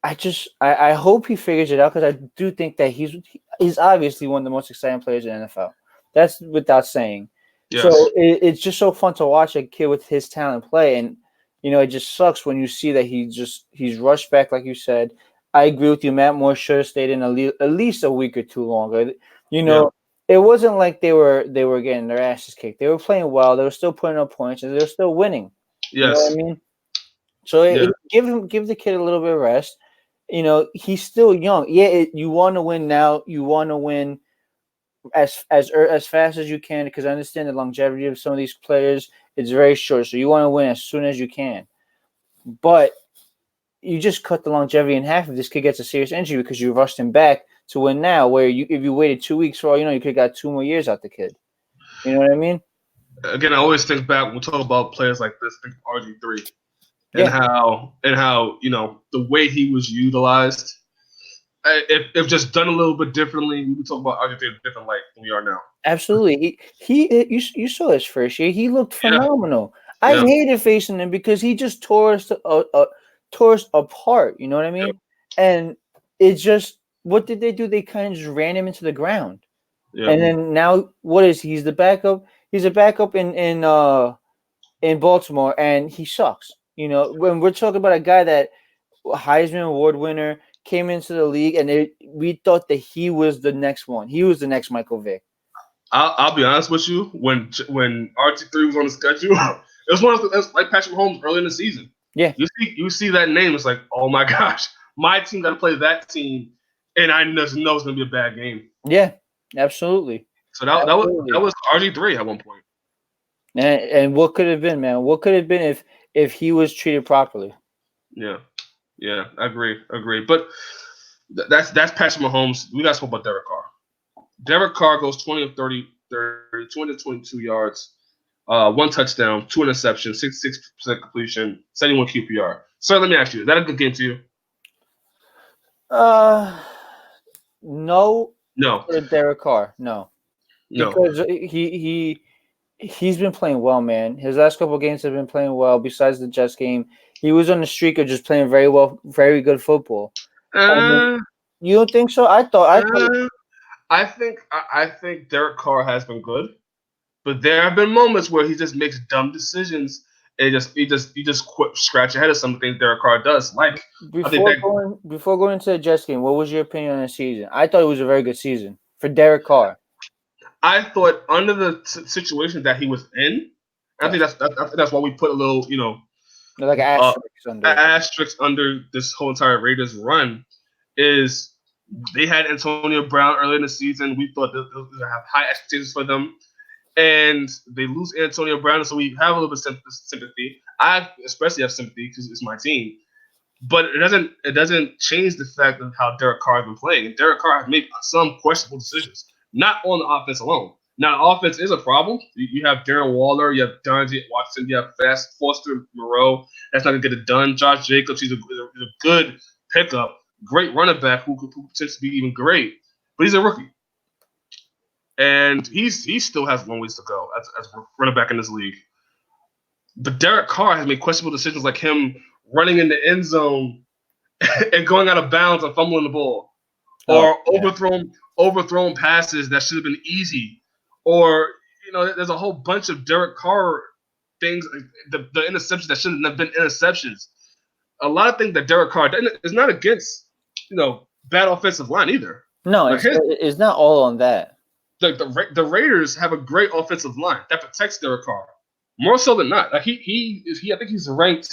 I hope he figures it out, because I do think that he's obviously one of the most exciting players in the NFL. That's without saying. Yes. So it's just so fun to watch a kid with his talent play, and it just sucks when you see that he's rushed back, like you said. I agree with you. Matt Moore should have stayed in at least a week or two longer. It wasn't like they were getting their asses kicked. They were playing well. They were still putting up points, and they were still winning. Yes. You know what I mean? So give the kid a little bit of rest. He's still young. Yeah, you want to win now. You want to win as fast as you can, because I understand the longevity of some of these players. It's very short, so you want to win as soon as you can. But you just cut the longevity in half if this kid gets a serious injury, because you rushed him back to win now, where if you waited 2 weeks, for all you know, you could have got 2 more years out the kid. You know what I mean? Again, I always think back when we talk about players like this, think RG3 and how the way he was utilized. If just done a little bit differently, we would talk about RG3 in a different light than we are now. Absolutely. You saw his first year. He looked phenomenal. Yeah. I hated facing him because he just tore us apart. You know what I mean? Yeah. And it's just, what did they do? They kind of just ran him into the ground. Yeah. And then now, what is he? He's the backup. He's a backup in Baltimore, and he sucks. When we're talking about a guy that Heisman Award winner, came into the league, and we thought that he was the next one. He was the next Michael Vick. I'll be honest with you. When RG3 was on the schedule, it was one of the, like Patrick Mahomes early in the season. Yeah, you see that name. It's like, oh my gosh, my team got to play that team, and I just know it's gonna be a bad game. Yeah, absolutely. So that was RG3 at one point. And what could have been, man? What could have been if he was treated properly? Yeah, I agree. But that's Patrick Mahomes. We got to talk about Derek Carr. Derek Carr goes 20 of 30, 222 yards, 1 touchdown, 2 interceptions, 66% completion, 71 QPR. Sir, let me ask you, is that a good game to you? No. No. For Derek Carr, no. Because he's been playing well, man. His last couple of games have been playing well. Besides the Jets game, he was on the streak of just playing very well, very good football. You don't think so? I think Derek Carr has been good, but there have been moments where he just makes dumb decisions and he just quit scratch ahead of some things Derek Carr does. Like before going into the Jets game, what was your opinion on the season? I thought it was a very good season for Derek Carr. I thought under the situation that he was in, I think that's why we put a little, like an asterisk under it. asterisk under this whole entire Raiders run is they had Antonio Brown early in the season. We thought they would have high expectations for them, and they lose Antonio Brown, so we have a little bit of sympathy. I especially have sympathy because it's my team, but it doesn't change the fact of how Derek Carr has been playing. And Derek Carr has made some questionable decisions, not on the offense alone. Now, the offense is a problem. You have Darren Waller, you have Deontay Watson, you have Foster Moreau. That's not going to get it done. Josh Jacobs, he's a good pickup, great running back who could potentially be even great, but he's a rookie. And he still has long ways to go as a running back in this league. But Derek Carr has made questionable decisions like him running in the end zone and going out of bounds and fumbling the ball, or overthrown passes that should have been easy, or there's a whole bunch of Derek Carr things, the interceptions that shouldn't have been interceptions. A lot of things that Derek Carr is not against, bad offensive line either. No, it's not all on that. The Raiders have a great offensive line that protects Derek Carr more so than not. Like he I think he's ranked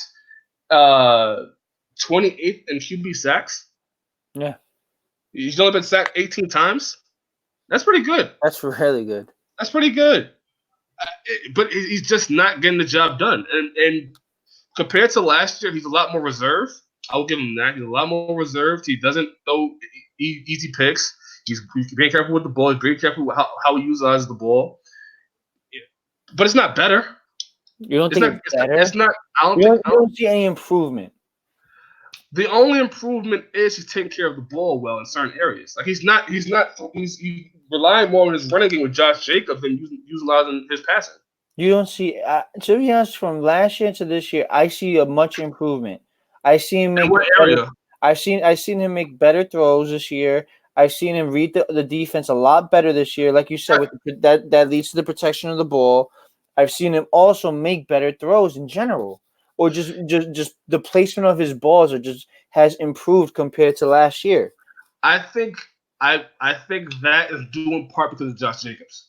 28th in QB sacks. Yeah, he's only been sacked 18 times. That's pretty good. That's really good. That's pretty good. But he's just not getting the job done. And compared to last year, he's a lot more reserved. I will give him that. He's a lot more reserved. He doesn't throw easy picks. He's being careful with the ball. He's very careful with how he utilizes the ball. But it's not better. You don't think it's better? It's not. I don't see any improvement. The only improvement is he's taking care of the ball well in certain areas. Like he's relying more on his running game with Josh Jacobs than utilizing his passing. You don't see, to be honest, from last year to this year, I see a much improvement. I see him make. In what area? I seen him make better throws this year. I've seen him read the defense a lot better this year, like you said. With that leads to the protection of the ball. I've seen him also make better throws in general, or just the placement of his balls has improved compared to last year. I think that is due in part because of Josh Jacobs.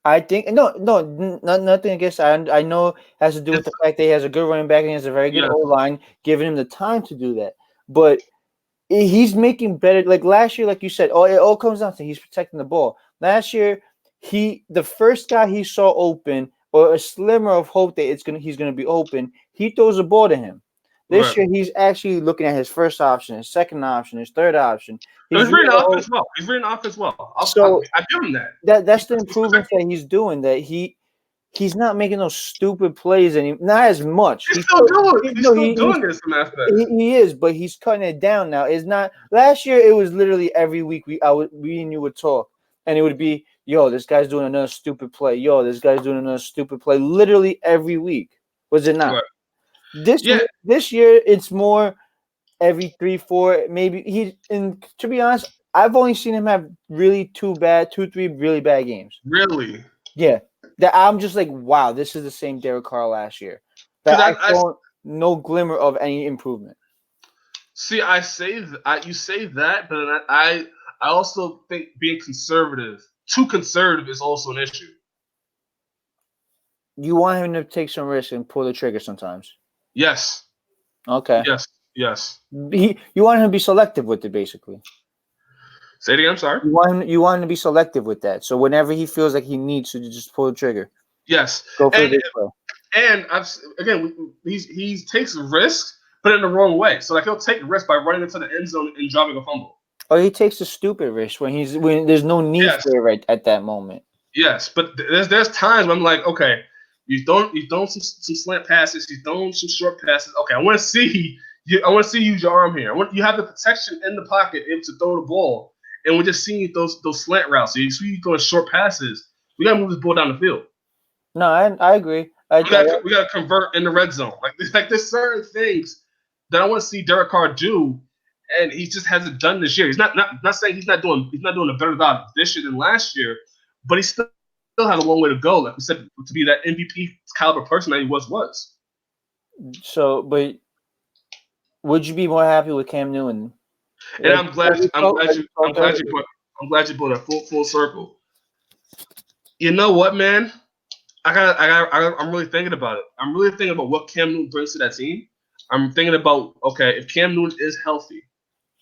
I think nothing against. I know it has to do with the fact that he has a good running back and he has a very good O-line, giving him the time to do that. But he's making better. Like last year, like you said, it all comes down to he's protecting the ball. Last year, the first guy he saw open, or a slimmer of hope that he's gonna be open, he throws the ball to him. This year, he's actually looking at his first option, his second option, his third option. He's reading offense well. He's reading offense well. I give him that. That's the improvement that he's doing. That he's not making those stupid plays anymore. Not as much. He's still doing this in aspects. He is, but he's cutting it down now. It's not. Last year, it was literally every week we and you would talk, and it would be, yo, this guy's doing another stupid play. Yo, this guy's doing another stupid play. Literally every week. Was it not? Right. This year, it's more every 3-4. Maybe to be honest, I've only seen him have really 2-3 really bad games. Really? Yeah. That I'm just like, wow, this is the same Derek Carr last year. That I saw no glimmer of any improvement. See, you say that, but I also think being too conservative is also an issue. You want him to take some risk and pull the trigger sometimes. Yes. Okay. Yes. You want him to be selective with it, basically. Say it again. I'm sorry. You want him to be selective with that. So whenever he feels like he needs to just pull the trigger. Yes. Go for the play. And he takes risks, but in the wrong way. So like he'll take risks by running into the end zone and dropping a fumble. Or he takes a stupid risk when there's no need for it right at that moment. Yes, but there's times when I'm like, okay, you thrown some slant passes, you thrown some short passes. Okay, I want to see you use your arm here. You have the protection in the pocket able to throw the ball, and we're just seeing those slant routes. So you see you throwing short passes. We gotta move this ball down the field. No, I agree. We gotta convert in the red zone. Like there's certain things that I want to see Derek Carr do, and he just hasn't done this year. He's not saying he's not doing a better job this year than last year, but he still has a long way to go. Like we said, to be that MVP caliber person that he was. So, but would you be more happy with Cam Newton? And I'm glad you brought that full circle. You know what, man? I'm really thinking about it. I'm really thinking about what Cam Newton brings to that team. I'm thinking about, okay, if Cam Newton is healthy,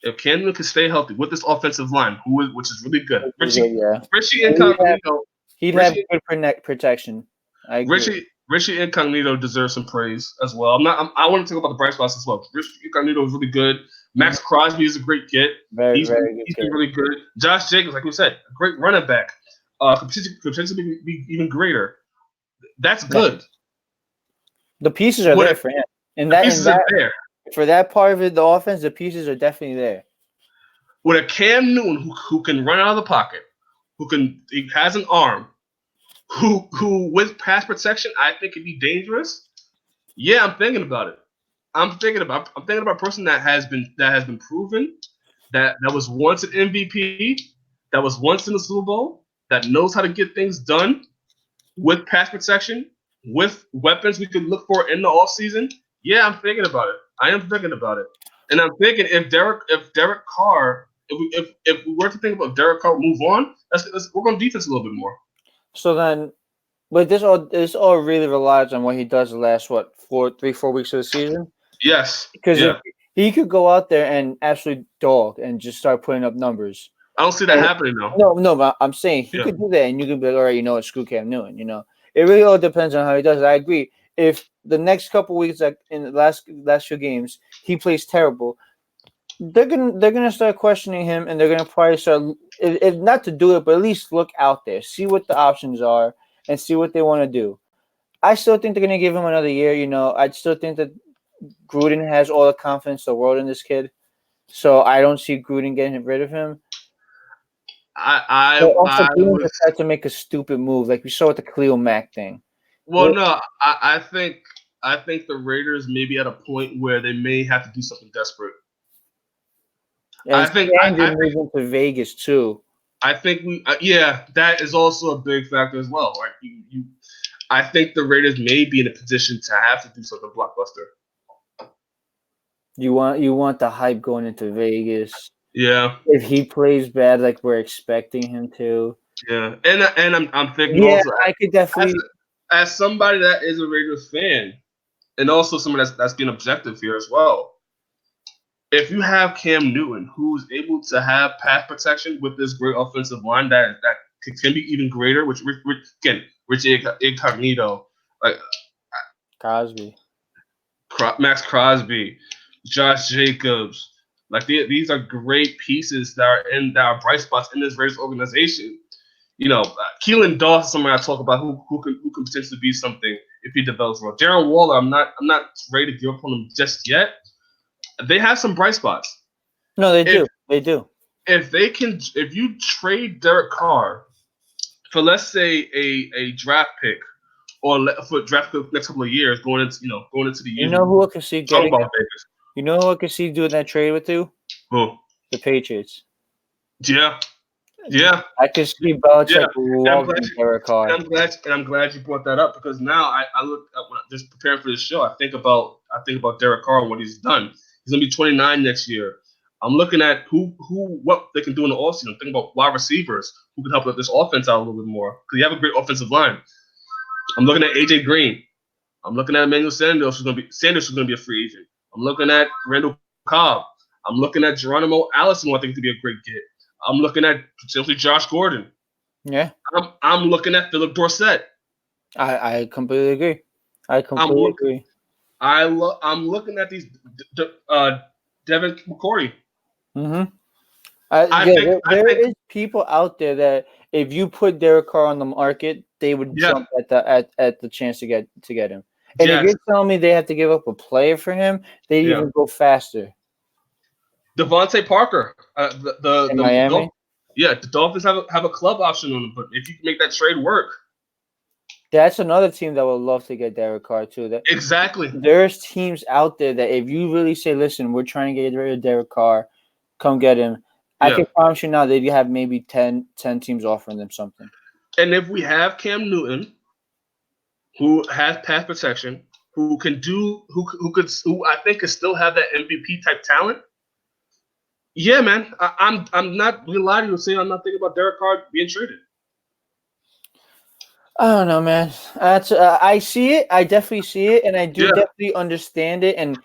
if Cam Newton can stay healthy with this offensive line, which is really good. Yeah. Richie And Incognito, he'd have good protection. I agree. Richie Incognito deserves some praise as well. I want to talk about the bright spots as well. Richie Incognito is really good. Max Crosby is a great get. Very He's good. been really good. Josh Jacobs, like we said, a great running back. Could potentially be even greater. That's good. The pieces are there for him. And the pieces are there. For that part of it, the offense, the pieces are definitely there. With a Cam Newton who can run out of the pocket, he has an arm, who with pass protection, I think could be dangerous. Yeah, I'm thinking about it. I'm thinking about a person that has been proven, that was once an MVP, that was once in the Super Bowl, that knows how to get things done with pass protection, with weapons we could look for in the offseason. Yeah, I'm thinking about it. I am thinking about it. And I'm thinking if Derek Carr, if we were to think about Derek Carr move on, let's work on defense a little bit more. So then, but this all really relies on what he does the last 3-4 weeks of the season. Yes, because if he could go out there and absolutely dog and just start putting up numbers. I don't see that happening though. No, but I'm saying he could do that, and you could be like, all right, you know what, screw Cam Newton. You know, it really all depends on how he does it. I agree. If the next couple weeks, like in the last few games, he plays terrible, they're gonna start questioning him, and they're gonna probably start, if not to do it, but at least look out there, see what the options are, and see what they want to do. I still think they're gonna give him another year. You know, I still think that Gruden has all the confidence in the world in this kid, so I don't see Gruden getting rid of him. I would decide to make a stupid move like we saw with the Khalil Mack thing. Well, no, I think the Raiders may be at a point where they may have to do something desperate. And I think moving to Vegas too. I think that is also a big factor as well. Right? I think the Raiders may be in a position to have to do something blockbuster. You want the hype going into Vegas. Yeah. If he plays bad like we're expecting him to. Yeah, and I'm thinking also. I could definitely. As somebody that is a Raiders fan, and also somebody that's being objective here as well. If you have Cam Newton, who's able to have pass protection with this great offensive line that can be even greater, which Richie Incognito, like Crosby, Max Crosby, Josh Jacobs, like these are great pieces that are bright spots in this Raiders organization. You know, Keelan Dawson, somebody I talk about who can potentially be something if he develops well. Darren Waller, I'm not ready to give up on him just yet. They have some bright spots. No, they do. They do. If you trade Derek Carr for, let's say, a draft pick or for draft pick next couple of years going into the year. You know who I could see getting? You know who I could see doing that trade with you? Who? The Patriots. Yeah. Yeah, I could see Belichick loving Derek Carr. I'm glad you brought that up because now I look at when just preparing for this show. I think about Derek Carr and what he's done. He's gonna be 29 next year. I'm looking at what they can do in the offseason. I'm thinking about wide receivers who can help this offense out a little bit more because you have a great offensive line. I'm looking at AJ Green. I'm looking at Emmanuel Sanders, who's gonna be a free agent. I'm looking at Randall Cobb. I'm looking at Geronimo Allison, who I think could be a great get. I'm looking at potentially Josh Gordon. Yeah. I'm looking at Philip Dorsett. I completely agree. Agree. I'm looking at these Devin McCourty. Mm-hmm. There is people out there that if you put Derek Carr on the market, they would jump at the chance to get him. And if you're telling me they have to give up a player for him, they even go faster. Devontae Parker, the Miami. The Dolphins have a club option on him, but if you can make that trade work, that's another team that would love to get Derek Carr too. Exactly. There's teams out there that if you really say, "Listen, we're trying to get rid of Derek Carr, come get him," I can promise you now they'd have maybe 10 teams offering them something. And if we have Cam Newton, who has pass protection, who I think could still have that MVP type talent. Yeah, man, I'm not going to lie to you and say I'm not thinking about Derek Carr being traded. I don't know, man. That's I see it. I definitely see it, and I do definitely understand it. And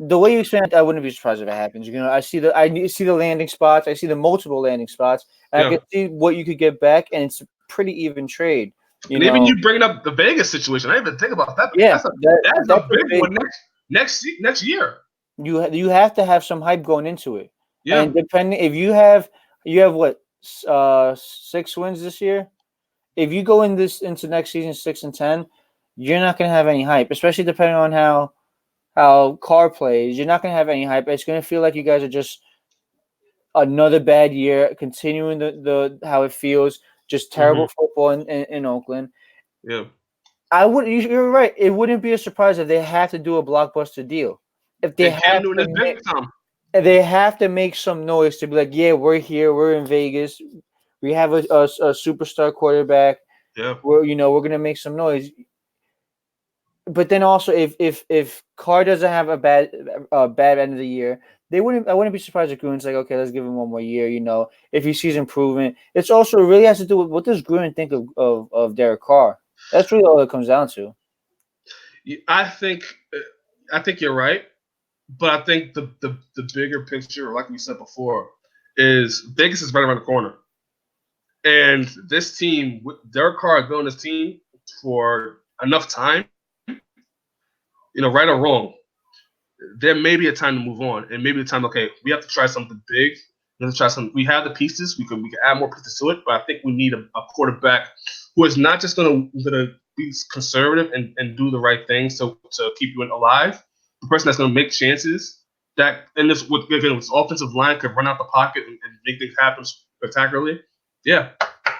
the way you explain it, I wouldn't be surprised if it happens. I see the landing spots. I see the multiple landing spots. And I can see what you could get back, and it's a pretty even trade. And even you bringing up the Vegas situation, I didn't even think about that. Yeah, that's a big one next year. You have to have some hype going into it. Yeah, and depending if you have what 6 wins this year. If you go into next season 6-10, you're not going to have any hype, especially depending on how Carr plays. You're not going to have any hype. It's going to feel like you guys are just another bad year, continuing the how it feels, just terrible football in Oakland. Yeah, you're right. It wouldn't be a surprise if they have to do a blockbuster deal. If they have to make some noise to be like, yeah, we're here, we're in Vegas. We have a superstar quarterback. Yeah, we're gonna make some noise. But then also, if Carr doesn't have a bad end of the year, I wouldn't be surprised if Gruden's like, okay, let's give him one more year. If he sees improvement, it's also really has to do with what does Gruden think of Derek Carr. That's really all it comes down to. I think you're right, but I think the bigger picture, like we said before, is Vegas is right around the corner. And this team, Derek Carr has been on this team for enough time, right or wrong, there may be a time to move on. And maybe the time, okay, we have to try something big. We have to try something. We have the pieces. We can add more pieces to it. But I think we need a quarterback who is not just going to be conservative and do the right thing to keep you alive. The person that's going to make chances that, and this offensive line could run out the pocket and make things happen spectacularly. Yeah,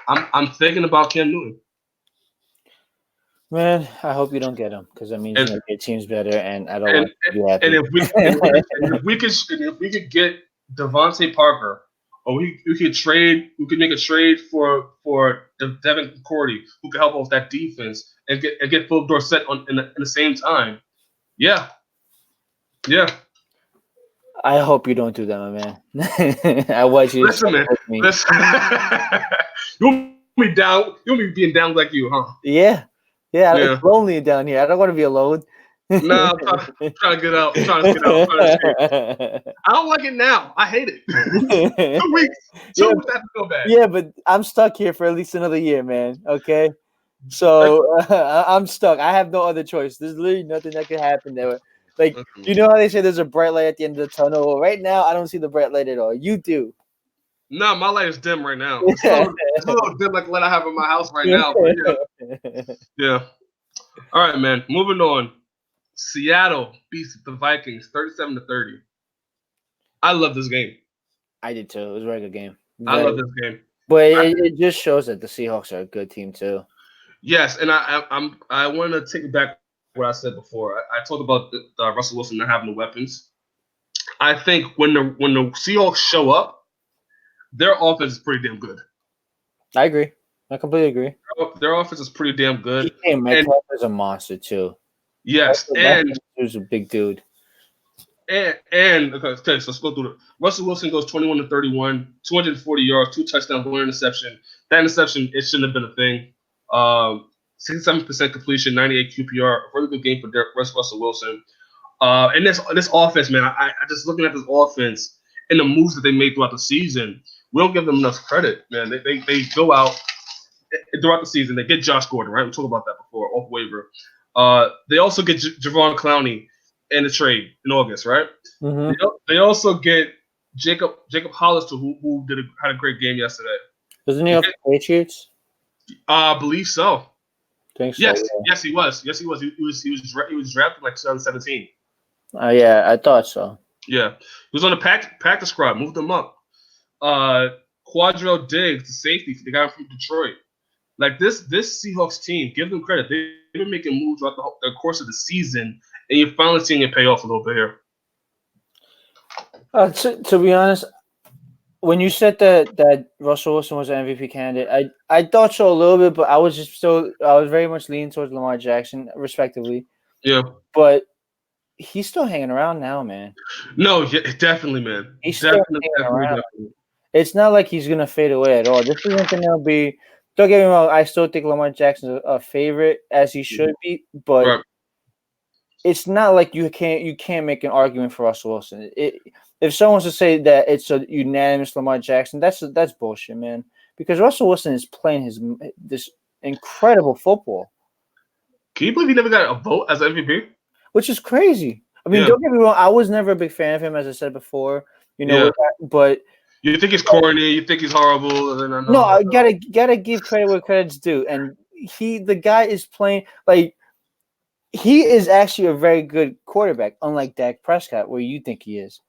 I'm thinking about Cam Newton. Man, I hope you don't get him because that means your team's better, and I don't want to be happy. And if we could get Devontae Parker, or we could make a trade for Devin Cordy, who could help us with that defense, and get Philip Dorsett in the same time. Yeah. I hope you don't do that, my man. I want you. Listen, man. Listen. You want me down? You want me being down like you, huh? Yeah. It's lonely down here. I don't want to be alone. No, I'm trying to get out. I'm trying to get out. I don't like it now. I hate it. 2 weeks. 2 weeks have to go back. Yeah, but I'm stuck here for at least another year, man. Okay? So I'm stuck. I have no other choice. There's literally nothing that can happen there. Like, you know how they say there's a bright light at the end of the tunnel? Well, right now, I don't see the bright light at all. You do. No, my light is dim right now. It's a little dim like the light I have in my house right now. But yeah. All right, man. Moving on. Seattle beats the Vikings 37-30. I love this game. I did too. It was a very good game. I love this game. But it just shows that the Seahawks are a good team too. Yes, and I want to take it back what I said before. I talked about the Russell Wilson not having the weapons. I think when the Seahawks show up, their offense is pretty damn good. I agree. I completely agree. Their offense is pretty damn good. Metcalf is a monster too. Yes, and he was a big dude. Okay, so let's go through it. Russell Wilson goes 21-31, 240 yards, 2 touchdowns, 1 interception. That interception, it shouldn't have been a thing. 67% completion, 98 QPR. A really good game for Russell Wilson. And this offense, man, I just looking at this offense and the moves that they made throughout the season, we don't give them enough credit, man. They go out throughout the season. They get Josh Gordon, right? We talked about that before, off waiver. They also get Javon Clowney in the trade in August, right? Mm-hmm. They also get Jacob Hollister, who had a great game yesterday. Wasn't he off the Patriots? I believe so. Think so. Yes, he was. He was drafted like 2017. Yeah, I thought so. Yeah, he was on the practice squad. Moved him up. Quadrell Diggs, the safety, the guy from Detroit. Like this Seahawks team, give them credit. They've been making moves throughout the course of the season, and you're finally seeing it pay off a little bit here. To be honest, when you said that Russell Wilson was an MVP candidate, I thought so a little bit, but I was very much leaning towards Lamar Jackson, respectively. Yeah, but he's still hanging around now, man. No, yeah, definitely, man. He's definitely hanging around. It's not like he's gonna fade away at all. This isn't gonna be don't get me wrong. I still think Lamar Jackson's a favorite, as he should be, but it's not like you can't make an argument for Russell Wilson. If someone wants to say that it's a unanimous Lamar Jackson, that's bullshit, man. Because Russell Wilson is playing this incredible football. Can you believe he never got a vote as MVP? Which is crazy. I mean, don't get me wrong. I was never a big fan of him, as I said before. But you think he's corny. You think he's horrible. No, I gotta give credit where credit's due. And the guy is playing like he is actually a very good quarterback, unlike Dak Prescott, where you think he is.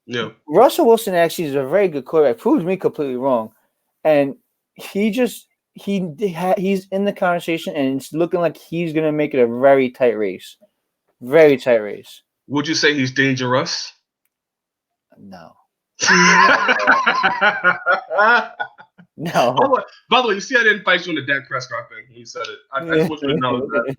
Yeah. Russell Wilson actually is a very good quarterback. Proves me completely wrong, and he's in the conversation, and it's looking like he's gonna make it a very tight race. Very tight race. Would you say he's dangerous? No. No. By the way, you see I didn't fight you on the Dak Prescott thing. He said it. I just want you to know that.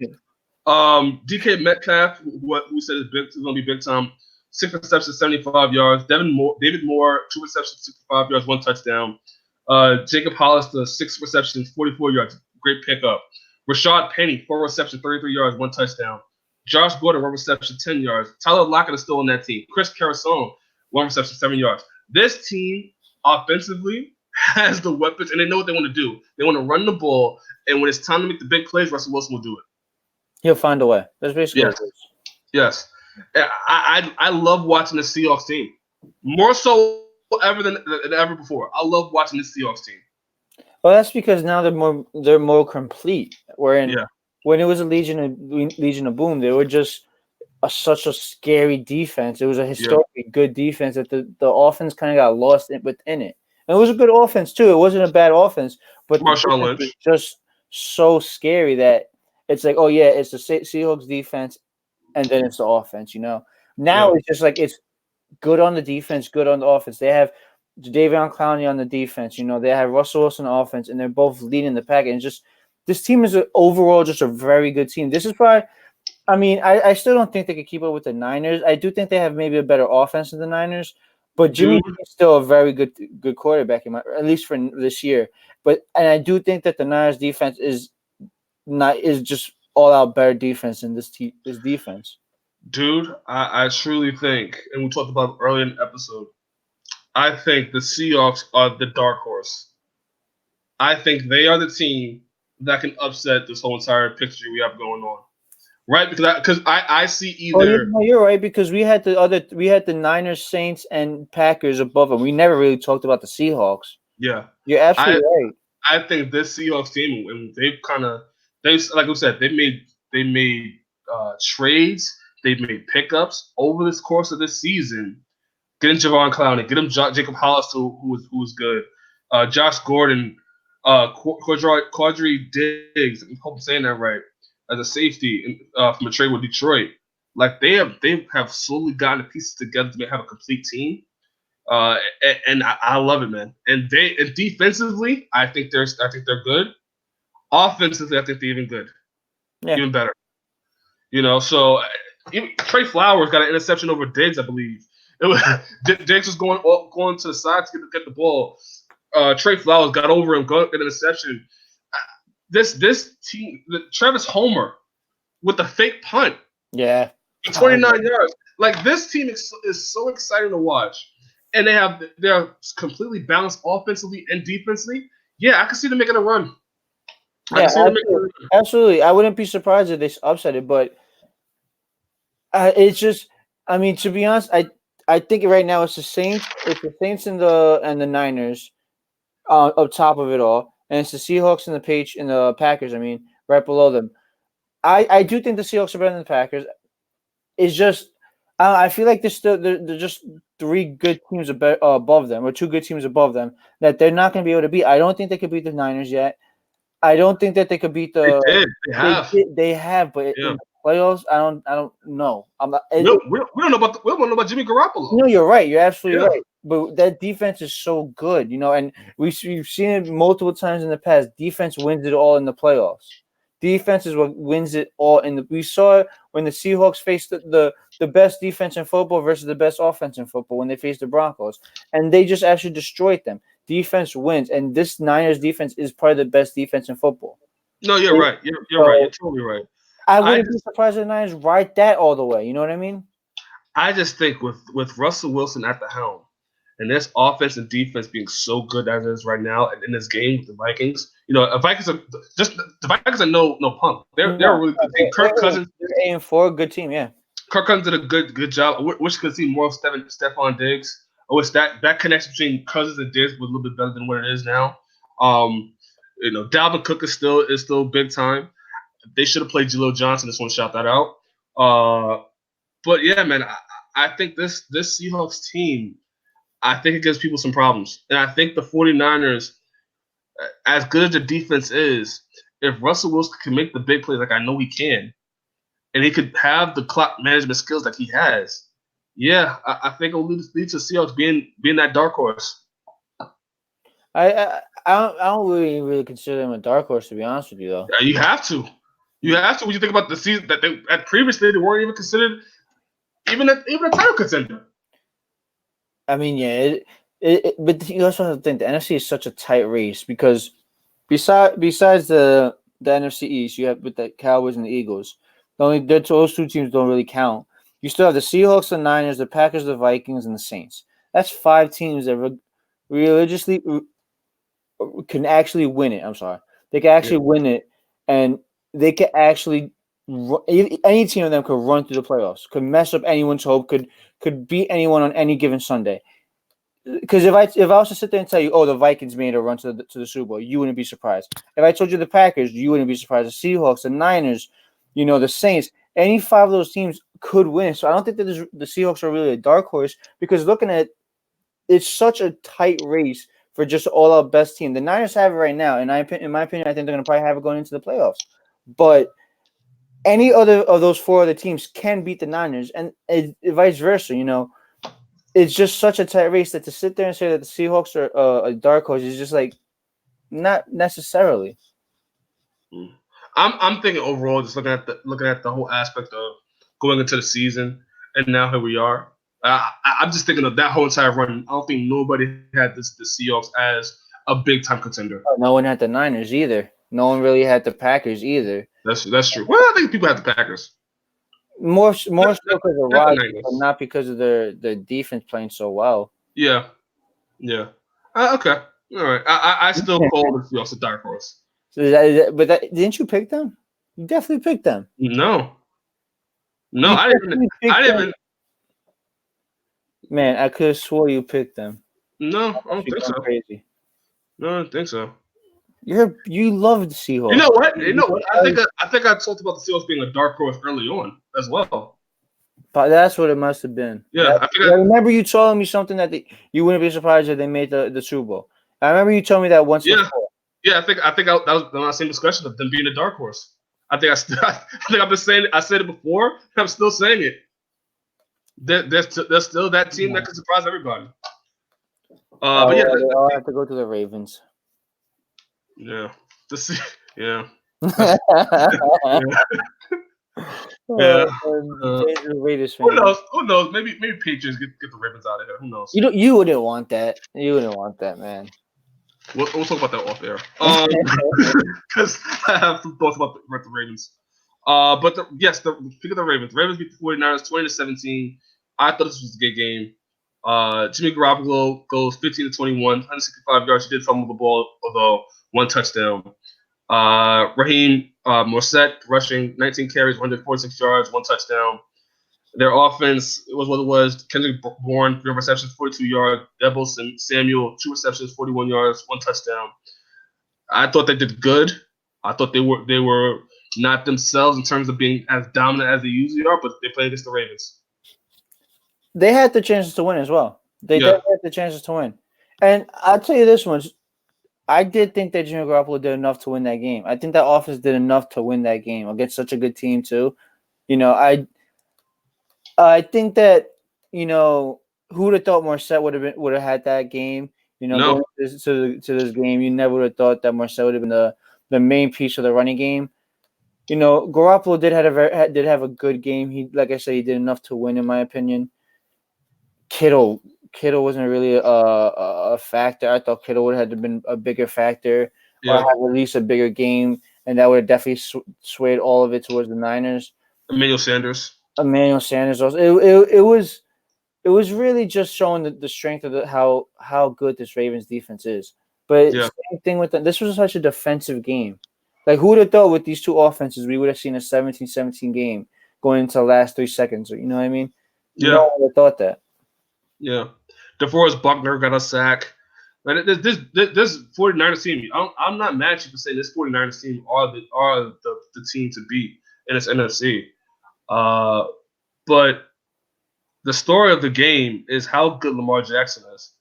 DK Metcalf, who said is going to be big time. 6 receptions, 75 yards. David Moore, 2 receptions, 65 yards, 1 touchdown. Jacob Hollister, 6 receptions, 44 yards. Great pickup. Rashad Penny, 4 receptions, 33 yards, 1 touchdown. Josh Gordon, 1 reception, 10 yards. Tyler Lockett is still on that team. Chris Carasone, 1 reception, 7 yards. This team, offensively, has the weapons, and they know what they want to do. They want to run the ball, and when it's time to make the big plays, Russell Wilson will do it. He'll find a way. That's basically what it is. Yes. I love watching the Seahawks team. More so than ever before. I love watching the Seahawks team. Well, that's because now they're more complete. When it was a Legion of Boom, they were just such a scary defense. It was a historically good defense that the offense kind of got lost within it. And it was a good offense too. It wasn't a bad offense, but Marshawn Lynch was just so scary that it's like, oh yeah, it's the Seahawks defense, and then it's the offense. Now it's just like it's good on the defense, good on the offense. They have Jadeveon Clowney on the defense. They have Russell Wilson on offense, and they're both leading the pack. And just this team is overall just a very good team. This is why. I mean, I still don't think they could keep up with the Niners. I do think they have maybe a better offense than the Niners, but Jimmy is still a very good quarterback, at least for this year. And I do think that the Niners defense is just all out better defense than this defense. Dude, I truly think, and we talked about earlier in the episode, I think the Seahawks are the dark horse. I think they are the team that can upset this whole entire picture we have going on. Right, because I see either. Oh, you're right, because we had the Niners, Saints, and Packers above them. We never really talked about the Seahawks. Yeah, you're absolutely right. I think this Seahawks team, and they've like I said, they made trades, they've made pickups over this course of this season. Getting Javon Clowney, get him Jacob Hollister, who was good. Josh Gordon, Quadri Diggs. I hope I'm saying that right. As a safety from a trade with Detroit, like they have slowly gotten the pieces together to have a complete team, and I love it, man. And defensively, I think they're good. Offensively, I think they're even good, even better. So even Trey Flowers got an interception over Diggs, I believe. Diggs was going to the side to get the ball. Trey Flowers got over him, got an interception. This team, Travis Homer with the fake punt. Yeah. 29 yards. Like, this team is so exciting to watch. And they're completely balanced offensively and defensively. Yeah, I can see them making a run. Absolutely. I wouldn't be surprised if they upset it, but it's just, I mean, to be honest, I think right now it's the Saints and the Niners up top of it all. And it's the Seahawks and the Packers, right below them. I do think the Seahawks are better than the Packers. It's just I feel like they're just 3 good teams above them, or 2 good teams above them, that they're not going to be able to beat. I don't think they could beat the Niners yet. I don't think that they could beat the. They did. They have, but in the playoffs, I don't know. We don't know about Jimmy Garoppolo. No, you're right. You're absolutely right. But that defense is so good, and we've seen it multiple times in the past. Defense wins it all in the playoffs. Defense is what wins it all. We saw it when the Seahawks faced the best defense in football versus the best offense in football when they faced the Broncos, and they just actually destroyed them. defense wins, and this Niners defense is probably the best defense in football. No, you're right. You're right. You're totally right. I wouldn't be surprised if the Niners ride that all the way. You know what I mean? I just think with Russell Wilson at the helm and this offense and defense being so good as it is right now, and in this game with the Vikings, the Vikings are no punk. They're a really good team. Kirk Cousins, they're 8-4, good team, yeah. Kirk Cousins did a good job. I wish we could see more of Stephon Diggs. I wish that connection between Cousins and Diggs was a little bit better than what it is now. Dalvin Cook is still big time. They should have played Jaleel Johnson. Just want to shout that out. But yeah, man, I think this Seahawks team, I think it gives people some problems. And I think the 49ers, as good as the defense is, if Russell Wilson can make the big plays like I know he can, and he could have the clock management skills that he has, yeah, I think it will lead to Seahawks being that dark horse. I don't really consider them a dark horse, to be honest with you, though. Yeah, you have to. You have to when you think about the season that they previously they weren't even considered even a title contender. I mean, yeah, but you also have to think the NFC is such a tight race because besides the NFC East, you have with the Cowboys and the Eagles. Those two teams don't really count. You still have the Seahawks, the Niners, the Packers, the Vikings, and the Saints. That's 5 teams that religiously can actually win it. I'm sorry, they can actually win it, and they can actually. Any team of them could run through the playoffs, could mess up anyone's hope, could beat anyone on any given Sunday. Because if I was to sit there and tell you, oh, the Vikings made a run to the Super Bowl, you wouldn't be surprised. If I told you the Packers, you wouldn't be surprised. The Seahawks, the Niners, the Saints, any 5 of those teams could win. So I don't think that the Seahawks are really a dark horse because looking at it's such a tight race for just all our best team. The Niners have it right now, and in my opinion, I think they're going to probably have it going into the playoffs. But any other of those 4 other teams can beat the Niners, and vice versa. It's just such a tight race that to sit there and say that the Seahawks are a dark horse is just like not necessarily. I'm thinking overall, just looking at the whole aspect of going into the season, and now here we are. I'm just thinking of that whole entire run. I don't think nobody had the Seahawks as a big time contender. No one had the Niners either. No one really had the Packers either. That's true. Well, I think people had the Packers. More so because of Rodgers, but not because of their defense playing so well. Yeah. Okay. All right. I still call the Seahawks a dark horse. So didn't you pick them? You definitely picked them. No, I didn't. Man, I could have swore you picked them. No, I don't think so. Crazy. No, I don't think so. You love the Seahawks. You know what? I think I talked about the Seahawks being a dark horse early on as well. But that's what it must have been. Yeah, I remember you telling me something that you wouldn't be surprised if they made the Super Bowl. I remember you telling me that once before. Yeah, I think that was the same discussion of them being a dark horse. I think I've been saying it. I said it before, and I'm still saying it. There's still that team that could surprise everybody. But yeah, I'll have to go to the Ravens. Yeah. Yeah. Who knows? Maybe Patriots get the Ravens out of here. Who knows? You wouldn't want that. You wouldn't want that, man. We'll talk about that off air. Because I have some thoughts about the Ravens. But speaking of the Ravens beat the 49ers 20-17. I thought this was a good game. Jimmy Garoppolo goes 15-21, 165 yards. He did fumble the ball, although 1 touchdown. Raheem Mostert rushing 19 carries, 146 yards, 1 touchdown. Their offense was what it was. Kendrick Bourne, 3 receptions, 42 yards. Deebo Samuel, 2 receptions, 41 yards, 1 touchdown. I thought they did good. I thought they were not themselves in terms of being as dominant as they usually are, but they played against the Ravens. They had the chances to win as well. They did have the chances to win. And I'll tell you this one. I did think that Jimmy Garoppolo did enough to win that game. I think that offense did enough to win that game against such a good team too. I think that who would have thought Morset would have had that game? No. Going to this game, you never would have thought that Morset would have been the main piece of the running game. Garoppolo did have a good game. He, like I said, he did enough to win, in my opinion. Kittle Kittle wasn't really a factor. I thought Kittle would have been a bigger factor or have at least a bigger game, and that would have definitely swayed all of it towards the Niners. Emmanuel Sanders also. It was really just showing the strength of how good this Ravens defense is. But same thing with them. This was such a defensive game. Like, who would have thought with these two offenses we would have seen a 17-17 game going into the last 3 seconds? You know what I mean? No one would have thought that. Yeah. DeForest Buckner got a sack. But this 49ers team, I'm not mad at you for saying this 49ers team are the team to beat in this NFC. But the story of the game is how good Lamar Jackson is.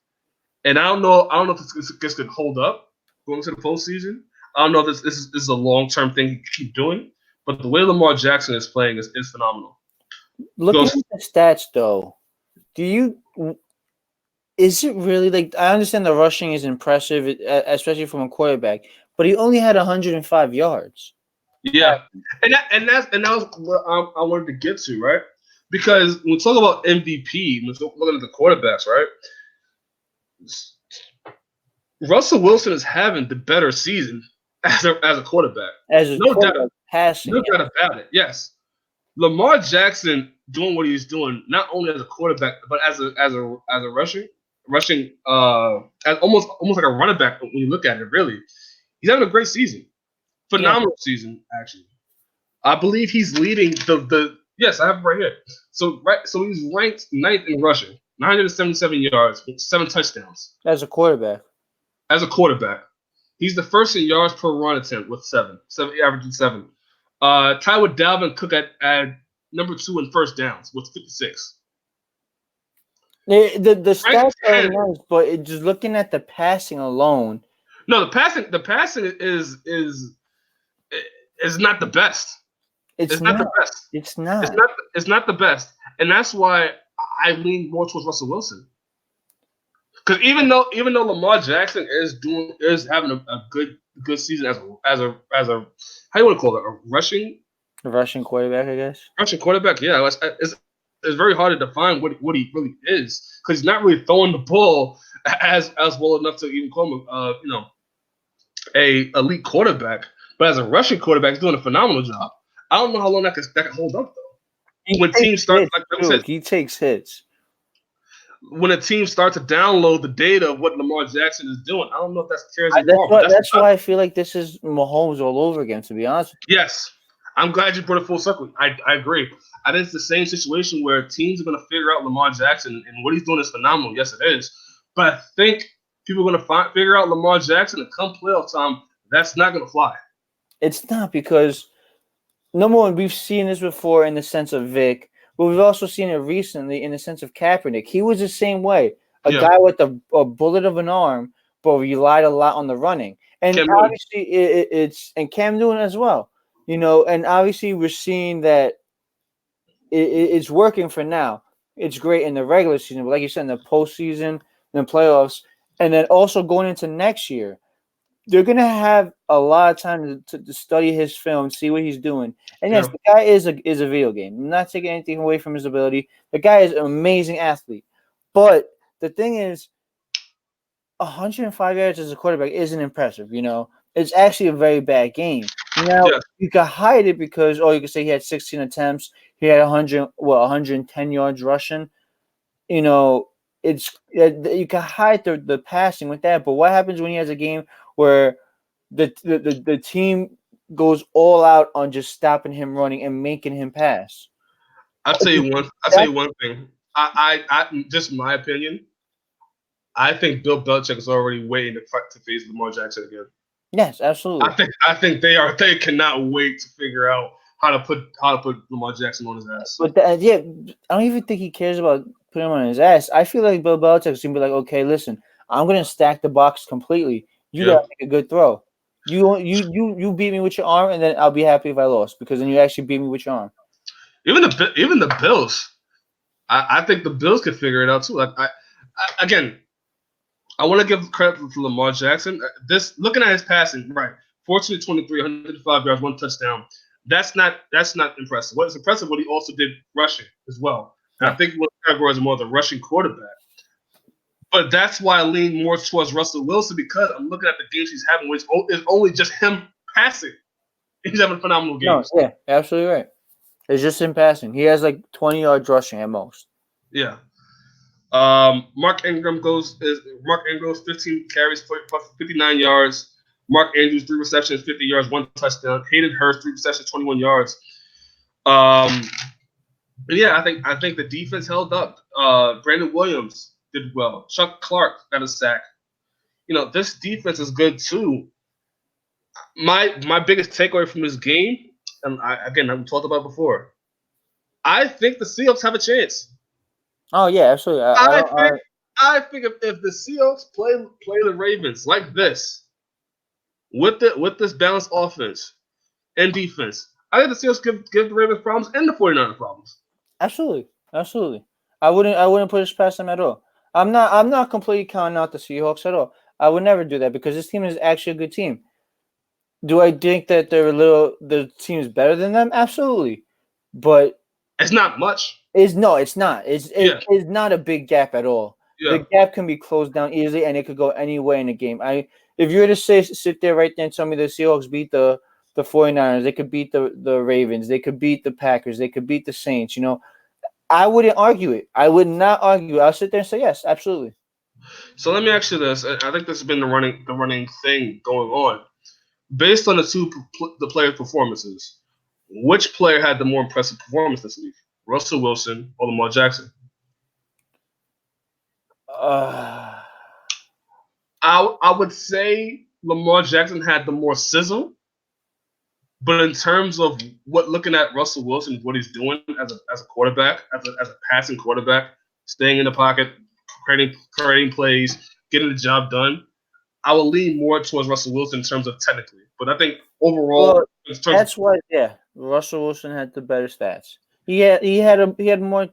And I don't know if this could hold up going into the postseason. I don't know if this is a long-term thing to keep doing. But the way Lamar Jackson is playing is phenomenal. Looking at the stats, though, is it really like, I understand the rushing is impressive, especially from a quarterback, but he only had 105 yards. Yeah, and that was what I wanted to get to, right? Because when we talk about MVP, when we're looking at the quarterbacks, right? Russell Wilson is having the better season as a quarterback. No doubt about it. Yes, Lamar Jackson doing what he's doing, not only as a quarterback but as a rushing as almost like a running back when you look at it. Really, he's having a great season, phenomenal season actually. I believe he's leading the. Yes, I have it right here. So he's ranked 9th in rushing, 977 yards, 7 touchdowns. As a quarterback, he's the first in yards per run attempt with 7, averaging 7. Tied with Dalvin Cook at number 2 in first downs with 56. The stats are nice, but just looking at the passing alone. No, the passing is not the best. It's not the best. It's not. It's not the best, and that's why I lean more towards Russell Wilson. Because even though Lamar Jackson is having a good season as a how do you want to call it, a rushing quarterback, I guess. Rushing quarterback, yeah. It's very hard to define what he really is, because he's not really throwing the ball as well enough to even call him a elite quarterback. But as a rushing quarterback, he's doing a phenomenal job. I don't know how long that can hold up though. When teams start, he takes hits. When a team starts to download the data of what Lamar Jackson is doing, I don't know if that's carries That's why I feel like this is Mahomes all over again, to be honest. Yes. I'm glad you brought it full circle. I agree. I think it's the same situation where teams are going to figure out Lamar Jackson, and what he's doing is phenomenal. Yes, it is. But I think people are going to figure out Lamar Jackson, and come playoff time, that's not going to fly. It's not, because number one, we've seen this before in the sense of Vic, but we've also seen it recently in the sense of Kaepernick. He was the same way. A guy with a bullet of an arm, but relied a lot on the running. And obviously it's Cam Newton as well. And obviously we're seeing that it's working for now. It's great in the regular season, but like you said, in the postseason, in the playoffs, and then also going into next year, they're going to have a lot of time to study his film, see what he's doing. And yes, the guy is a video game. I'm not taking anything away from his ability. The guy is an amazing athlete. But the thing is, 105 yards as a quarterback isn't impressive, It's actually a very bad game. Now, you can hide it because, you can say he had 16 attempts. He had 110 yards rushing. You can hide the passing with that. But what happens when he has a game where the team goes all out on just stopping him running and making him pass? I'll tell you one thing. I just my opinion. I think Bill Belichick is already waiting to face Lamar Jackson again. Yes, absolutely. I think they are. They cannot wait to figure out how to put Lamar Jackson on his ass. But I don't even think he cares about putting him on his ass. I feel like Bill Belichick is gonna be like, okay, listen, I'm gonna stack the box completely. You gotta make a good throw. You beat me with your arm, and then I'll be happy if I lost, because then you actually beat me with your arm. Even the Bills, I think the Bills could figure it out too. I want to give credit to Lamar Jackson. Looking at his passing, right? 14 to 23, 105 yards, 1 touchdown. That's not impressive. What is impressive? What he also did rushing as well. And I think what categorizes more the rushing quarterback. But that's why I lean more towards Russell Wilson because I'm looking at the games he's having, which is only just him passing. He's having phenomenal games. No, yeah, absolutely right. It's just him passing. He has like 20 yards rushing at most. Yeah. Mark Ingram 15 carries for 59 yards. Mark Andrews 3 receptions, 50 yards, 1 touchdown. Hayden Hurst 3 receptions, 21 yards. But yeah, I think the defense held up. Brandon Williams did well. Chuck Clark got a sack. This defense is good too. My biggest takeaway from this game, and I've talked about it before. I think the Seahawks have a chance. Oh yeah, absolutely. I think if the Seahawks play the Ravens like this, with this balanced offense and defense, I think the Seahawks give the Ravens problems and the 49ers problems. Absolutely. I wouldn't push past them at all. I'm not completely counting out the Seahawks at all. I would never do that because this team is actually a good team. Do I think that the team is better than them? Absolutely. But it's not much. It's not. It's not a big gap at all. Yeah. The gap can be closed down easily, and it could go any way in the game. If you were to sit there right there and tell me the Seahawks beat the 49ers, they could beat the Ravens, they could beat the Packers, they could beat the Saints, I wouldn't argue it. I would not argue. I'll sit there and say yes, absolutely. So let me ask you this. I think this has been the running thing going on. Based on the player performances, which player had the more impressive performance this week? Russell Wilson or Lamar Jackson? I would say Lamar Jackson had the more sizzle, but in terms of looking at Russell Wilson, what he's doing as a quarterback, as a passing quarterback, staying in the pocket, creating plays, getting the job done, I will lean more towards Russell Wilson in terms of technically. But I think overall, that's why Russell Wilson had the better stats. He had more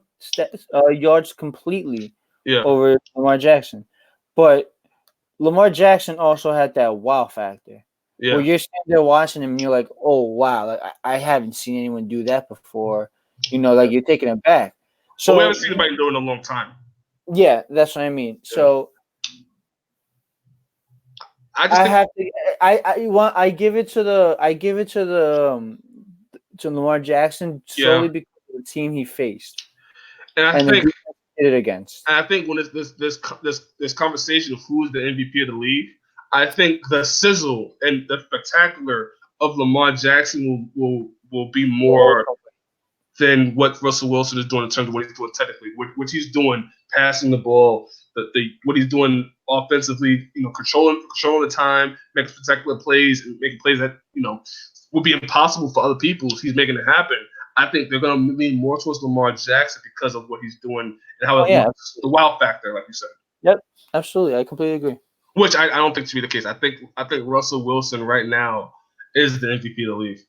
yards completely over Lamar Jackson, but Lamar Jackson also had that wow factor. Yeah. Where you're standing there watching him and you're like, oh wow, like, I haven't seen anyone do that before. Like you're taking it back. So we haven't seen anybody do it in a long time. Yeah, that's what I mean. Yeah. So I give it to Lamar Jackson solely because of the team he faced. And I think did it against. And I think when it's this conversation of who's the MVP of the league, I think the sizzle and the spectacular of Lamar Jackson will be more than what Russell Wilson is doing in terms of what he's doing technically, what he's doing passing the ball, what he's doing offensively, controlling the time, making spectacular plays, and making plays that would be impossible for other people if he's making it happen. I think they're going to lean more towards Lamar Jackson because of what he's doing and how the wow factor, like you said. Yep, absolutely, I completely agree. Which I don't think to be the case. I think Russell Wilson right now is the MVP of the league.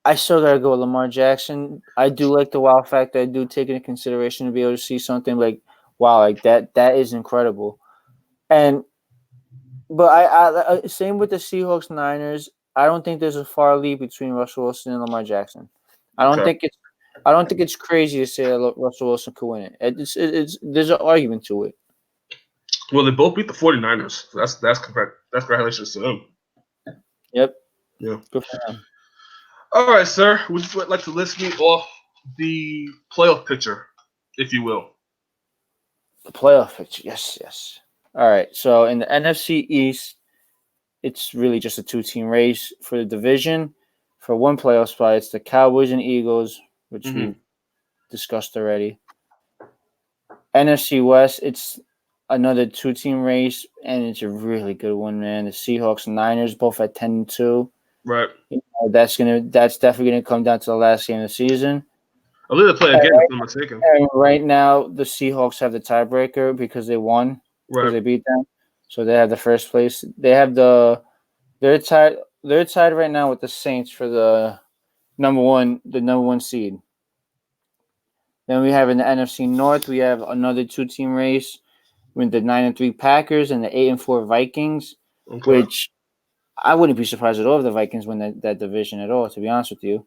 I still gotta go with Lamar Jackson. I do like the wow factor. I do take into consideration to be able to see something like, wow, like that is incredible. But I same with the Seahawks Niners. I don't think there's a far lead between Russell Wilson and Lamar Jackson. I don't think it's crazy to say that Russell Wilson could win it. There's an argument to it. Well, they both beat the 49ers. So that's correct. That's congratulations to them. Yep. Yeah. Good for them. All right, sir. Would you like to list me off the playoff picture, if you will? The playoff picture, yes. All right. So in the NFC East, it's really just a 2-team race for the division. For one playoff spot, it's the Cowboys and Eagles, which we discussed already. NFC West, it's another 2-team race, and it's a really good one, man. The Seahawks and Niners both at 10-2. Right. That's definitely gonna come down to the last game of the season. I believe they play again, if I'm not mistaken. And right now, the Seahawks have the tiebreaker because they won. Right. Because they beat them. So they have the first place. They're tied right now with the Saints for the number one seed. Then we have in the NFC North, we have another 2-team race with the 9-3 Packers and the 8-4 Vikings, which I wouldn't be surprised at all if the Vikings win that division at all, to be honest with you.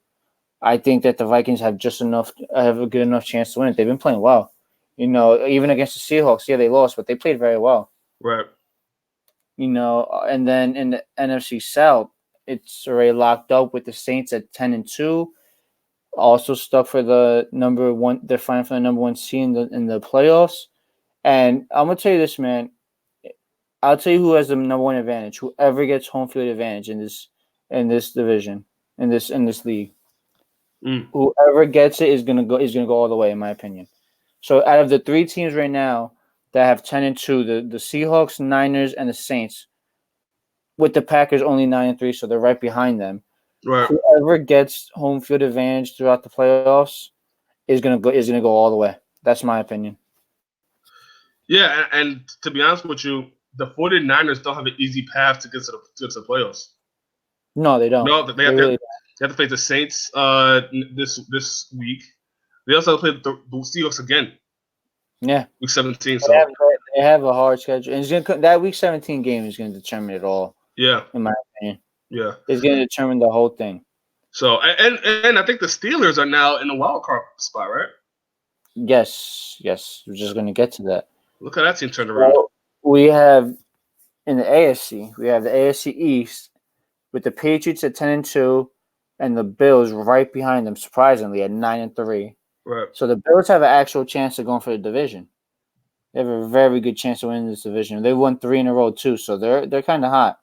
I think that the Vikings have a good enough chance to win it. They've been playing well. You know, even against the Seahawks, yeah, they lost, but they played very well. Right. You know, and then in the NFC South, it's already locked up with the Saints at 10-2. Also stuck for the number one. They're fighting for the number one seed in the playoffs. And I'm gonna tell you this, man. I'll tell you who has the number one advantage. Whoever gets home field advantage in this division, in this league. Whoever gets it is gonna go all the way, in my opinion. So out of the three teams right now that have 10-2, the Seahawks, Niners, and the Saints, with the Packers only 9-3, so they're right behind them. Right. Whoever gets home field advantage throughout the playoffs is gonna go all the way. That's my opinion. Yeah, and to be honest with you, the 49ers don't have an easy path to get to the playoffs. No, they don't. No, they have to play the Saints this week. They also have to play the Seahawks again. Yeah, week 17. They have a hard schedule, and that week 17 game is going to determine it all. Yeah, in my opinion. Yeah, it's going to determine the whole thing. So, and I think the Steelers are now in the wild card spot, right? Yes. We're just going to get to that. Look how that team turned around. Well, we have in the AFC, we have the AFC East with the Patriots at 10-2, and the Bills right behind them, surprisingly at 9-3. Right. So the Bills have an actual chance of going for the division. They have a very good chance of winning this division. They won 3 in a row too, so they're kind of hot.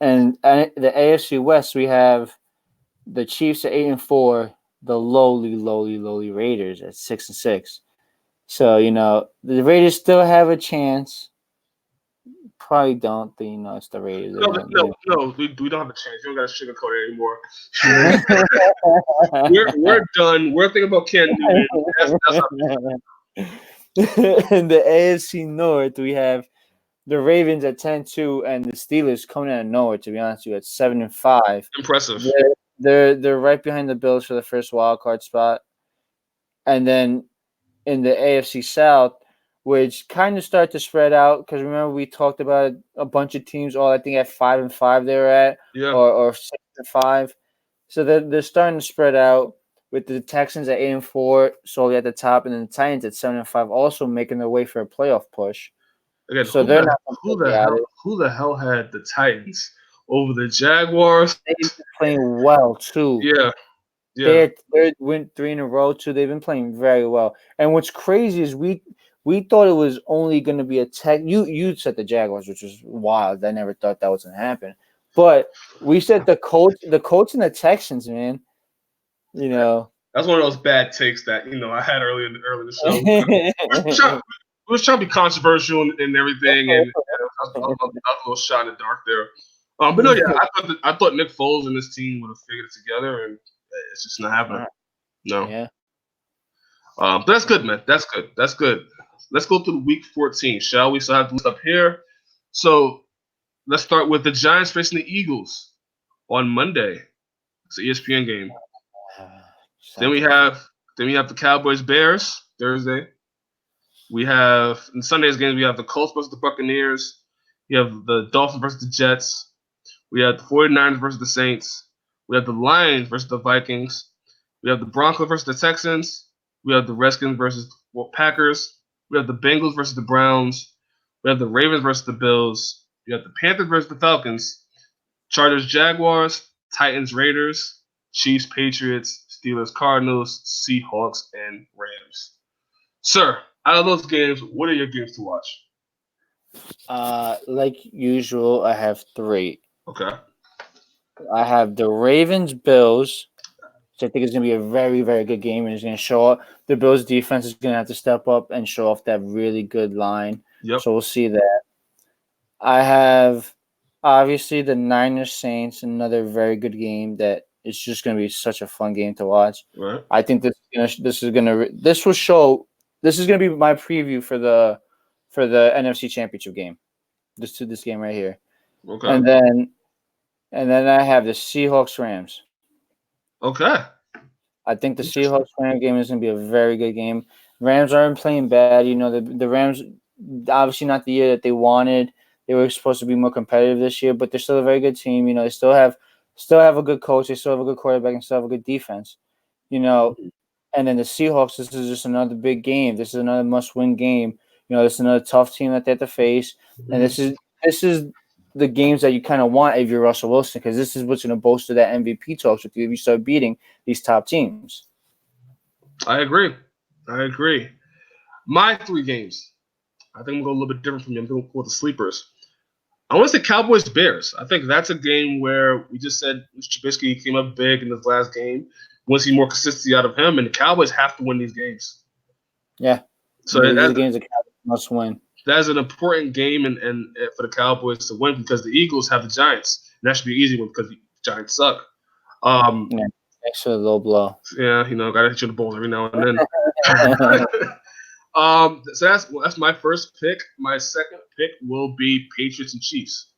And the AFC West, we have the Chiefs at 8-4, the lowly Raiders at 6-6. So the Raiders still have a chance. Probably don't. It's the Raiders. No, we don't have a chance. You don't got to sugarcoat it anymore. we're done. We're thinking about Cam Newton. In the AFC North, we have the Ravens at 10-2 and the Steelers coming out of nowhere. To be honest with you, at 7-5. Impressive. They're right behind the Bills for the first wild card spot, and then in the AFC South, which kind of start to spread out, because remember we talked about a bunch of teams all I think at 5-5 they were at, or 6-5. So they're starting to spread out with the Texans at 8-4 solely at the top, and then the Titans at 7-5 also making their way for a playoff push. Again, so who the hell had the Titans over the Jaguars? They've been playing well too. Yeah. They went 3 in a row too. They've been playing very well. And what's crazy is we thought it was only going to be a tech. You said the Jaguars, which was wild. I never thought that was going to happen. But we said the Colts and the Texans, man. That's one of those bad takes that I had earlier in the show. We was trying to be controversial and everything, and I was a little shot in the dark there. But no, yeah, I thought Nick Foles and this team would have figured it together, and it's just not happening. No. Yeah. But that's good, man. That's good. Let's go through week 14, shall we? So I have to list up here. So let's start with the Giants facing the Eagles on Monday. It's an ESPN game. Then we have the Cowboys Bears Thursday. We have in Sunday's games we have the Colts versus the Buccaneers. We have the Dolphins versus the Jets. We have the 49ers versus the Saints. We have the Lions versus the Vikings. We have the Broncos versus the Texans. We have the Redskins versus the Packers. We have the Bengals versus the Browns. We have the Ravens versus the Bills. We have the Panthers versus the Falcons. Chargers Jaguars. Titans Raiders. Chiefs Patriots. Steelers Cardinals. Seahawks and Rams. Sir, out of those games, what are your games to watch? Like usual, I have 3. Okay. I have the Ravens Bills, which I think is going to be a very, very good game, and it's going to show up. The Bills defense is going to have to step up and show off that really good line. Yep. So we'll see that. I have obviously the Niners Saints, another very good game that it's just going to be such a fun game to watch. Right. I think this is going to be my preview for the NFC Championship game. This game right here. Okay. And then I have the Seahawks Rams. Okay. I think the Seahawks Rams game is going to be a very good game. Rams aren't playing bad. The Rams, obviously not the year that they wanted. They were supposed to be more competitive this year, but they're still a very good team. They still have a good coach. They still have a good quarterback and still have a good defense. And And then the Seahawks, this is just another big game. This is another must-win game. This is another tough team that they have to face. And this is the games that you kind of want if you're Russell Wilson, because this is what's going to bolster that MVP talks with you if you start beating these top teams. I agree. My 3 games, I think I'm going to go a little bit different from you. I'm going to go with the sleepers. I want to say Cowboys-Bears. I think that's a game where we just said Trubisky came up big in this last game. We want to see more consistency out of him, and the Cowboys have to win these games. Yeah. So the games the Cowboys must win. That's an important game and for the Cowboys to win because the Eagles have the Giants. And that should be an easy one because the Giants suck. Thanks for the low blow. Yeah, got to hit you in the balls every now and then. So that's my first pick. My second pick will be Patriots and Chiefs.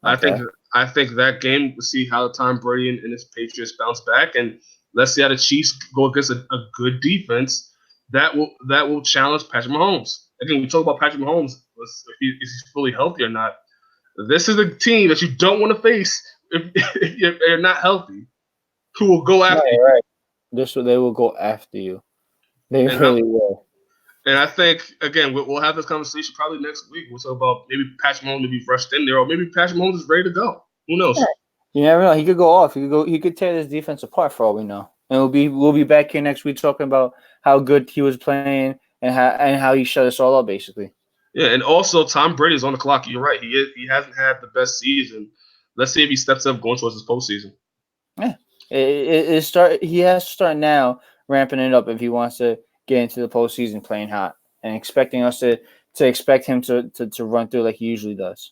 Okay. I think that game, we'll see how Tom Brady and his Patriots bounce back, and let's see how the Chiefs go against a good defense that will challenge Patrick Mahomes. Again, we talk about Patrick Mahomes, is he fully healthy or not. This is a team that you don't want to face if you're not healthy, who will go after you. Right. They will go after you. They really will. And I think, again, we'll have this conversation probably next week. We'll talk about maybe Patrick Mahomes will be rushed in there, or maybe Patrick Mahomes is ready to go. Who knows? Yeah. You never know. He could go off. He could tear this defense apart for all we know. And we'll be back here next week talking about how good he was playing and how he shut us all up, basically. Yeah, and also Tom Brady's on the clock. You're right. He hasn't had the best season. Let's see if he steps up going towards his postseason. Yeah, he has to start now, ramping it up if he wants to get into the postseason playing hot, and expecting us to expect him to run through like he usually does.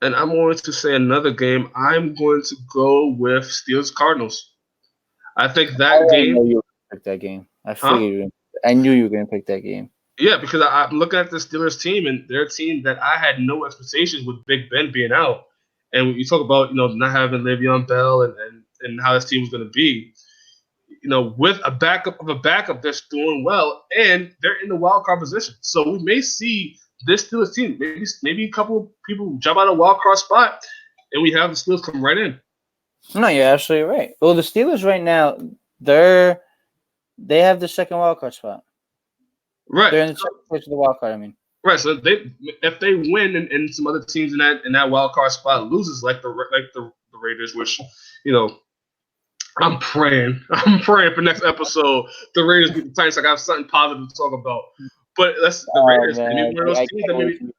And I'm going to say another game. I'm going to go with Steelers-Cardinals. I think that game. I knew you were going to pick that game. I knew you were going to pick that game. Yeah, because I'm looking at the Steelers team, and their team that I had no expectations with Big Ben being out. And you talk about not having Le'Veon Bell and how this team was going to be. With a backup of a backup that's doing well, and they're in the wild card position. So we may see this Steelers team, maybe a couple of people jump out of a wild card spot, and we have the Steelers come right in. No, you're absolutely right. Well, the Steelers right now, they have the second wild card spot. Right. They're in the second place of the wild card, I mean. Right. So if they win and some other teams in that wild card spot loses like the Raiders, which, I'm praying for next episode the Raiders beat the Titans. I got something positive to talk about. But that's the Raiders. Maybe one of those teams that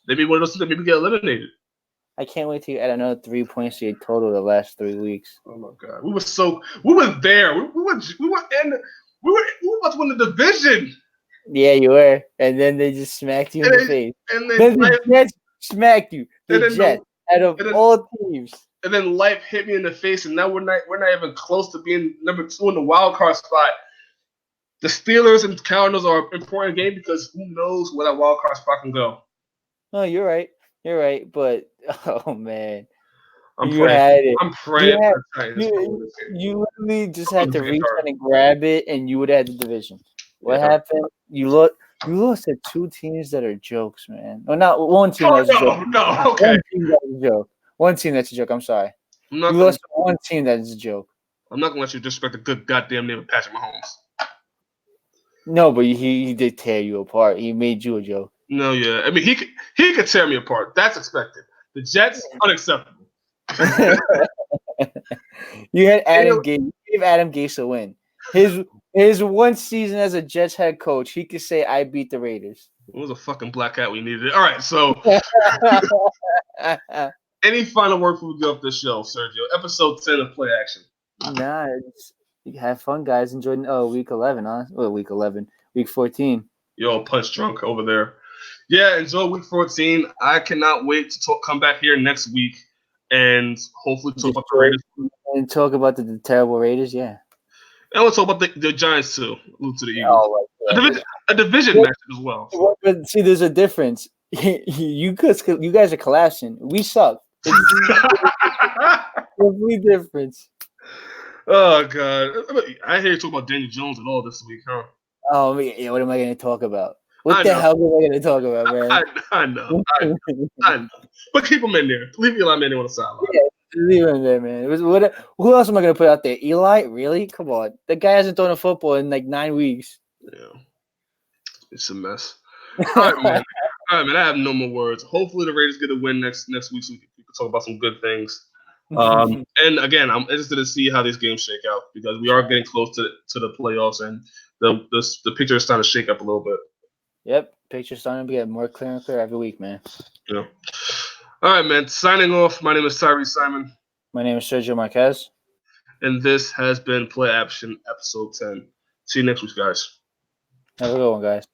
maybe one of those teams that maybe get eliminated. I can't wait to add another 3 points to your total the last 3 weeks. Oh my God, we were there. We were about to win the division. Yeah, you were, and then they just smacked you in the face. And then the Jets smacked you. The Jets, out of all teams. And then life hit me in the face, and now we're not even close to being number 2 in the wild card spot. The Steelers and Cardinals are an important game because who knows where that wild card spot can go. Oh, you're right. You're right, but oh man, I'm praying for the Titans. You literally just had to reach out and grab it, and you would have had the division. What happened? You lost to 2 teams that are jokes, man. Well, not one team that's a joke. No, okay. One team that's a joke. I'm sorry. You lost to one team that is a joke. I'm not gonna let you disrespect the good goddamn name of Patrick Mahomes. No, but he did tear you apart. He made you a joke. No, yeah. I mean, he could tear me apart. That's expected. The Jets, unacceptable. You had Adam Gase. You gave Adam Gase a win. His one season as a Jets head coach, he could say, "I beat the Raiders." It was a fucking black hat we needed. All right, so any final word before we go off this show, Sergio? Episode 10 of Play Action. Nah, have fun, guys. Enjoy week 11, huh? Well, week 11, week 14. You're all punch drunk over there. Yeah, enjoy week 14. I cannot wait to come back here next week and hopefully talk about the Raiders. And talk about the terrible Raiders, yeah. And we'll talk about the Giants too. Move to the Eagles. A division match as well. But see, there's a difference. You guys are collapsing. We suck. Complete difference. Oh God! I hear you talk about Daniel Jones and all this week, huh? Oh yeah. What am I going to talk about? What the hell am I going to talk about, man? I know. But keep them in there. Leave your lineman on the sideline. Yeah, Leave him there, man. Who else am I gonna put out there? Eli? Really? Come on. The guy hasn't thrown a football in like 9 weeks. Yeah. It's a mess. All right, man. I have no more words. Hopefully the Raiders get a win next week so we can talk about some good things. And again, I'm interested to see how these games shake out because we are getting close to the playoffs and the picture is starting to shake up a little bit. Yep, picture's starting to get more clear and clear every week, man. Yeah. All right, man. Signing off. My name is Tyree Simon. My name is Sergio Marquez. And this has been Play Action Episode 10. See you next week, guys. Have a good one, guys.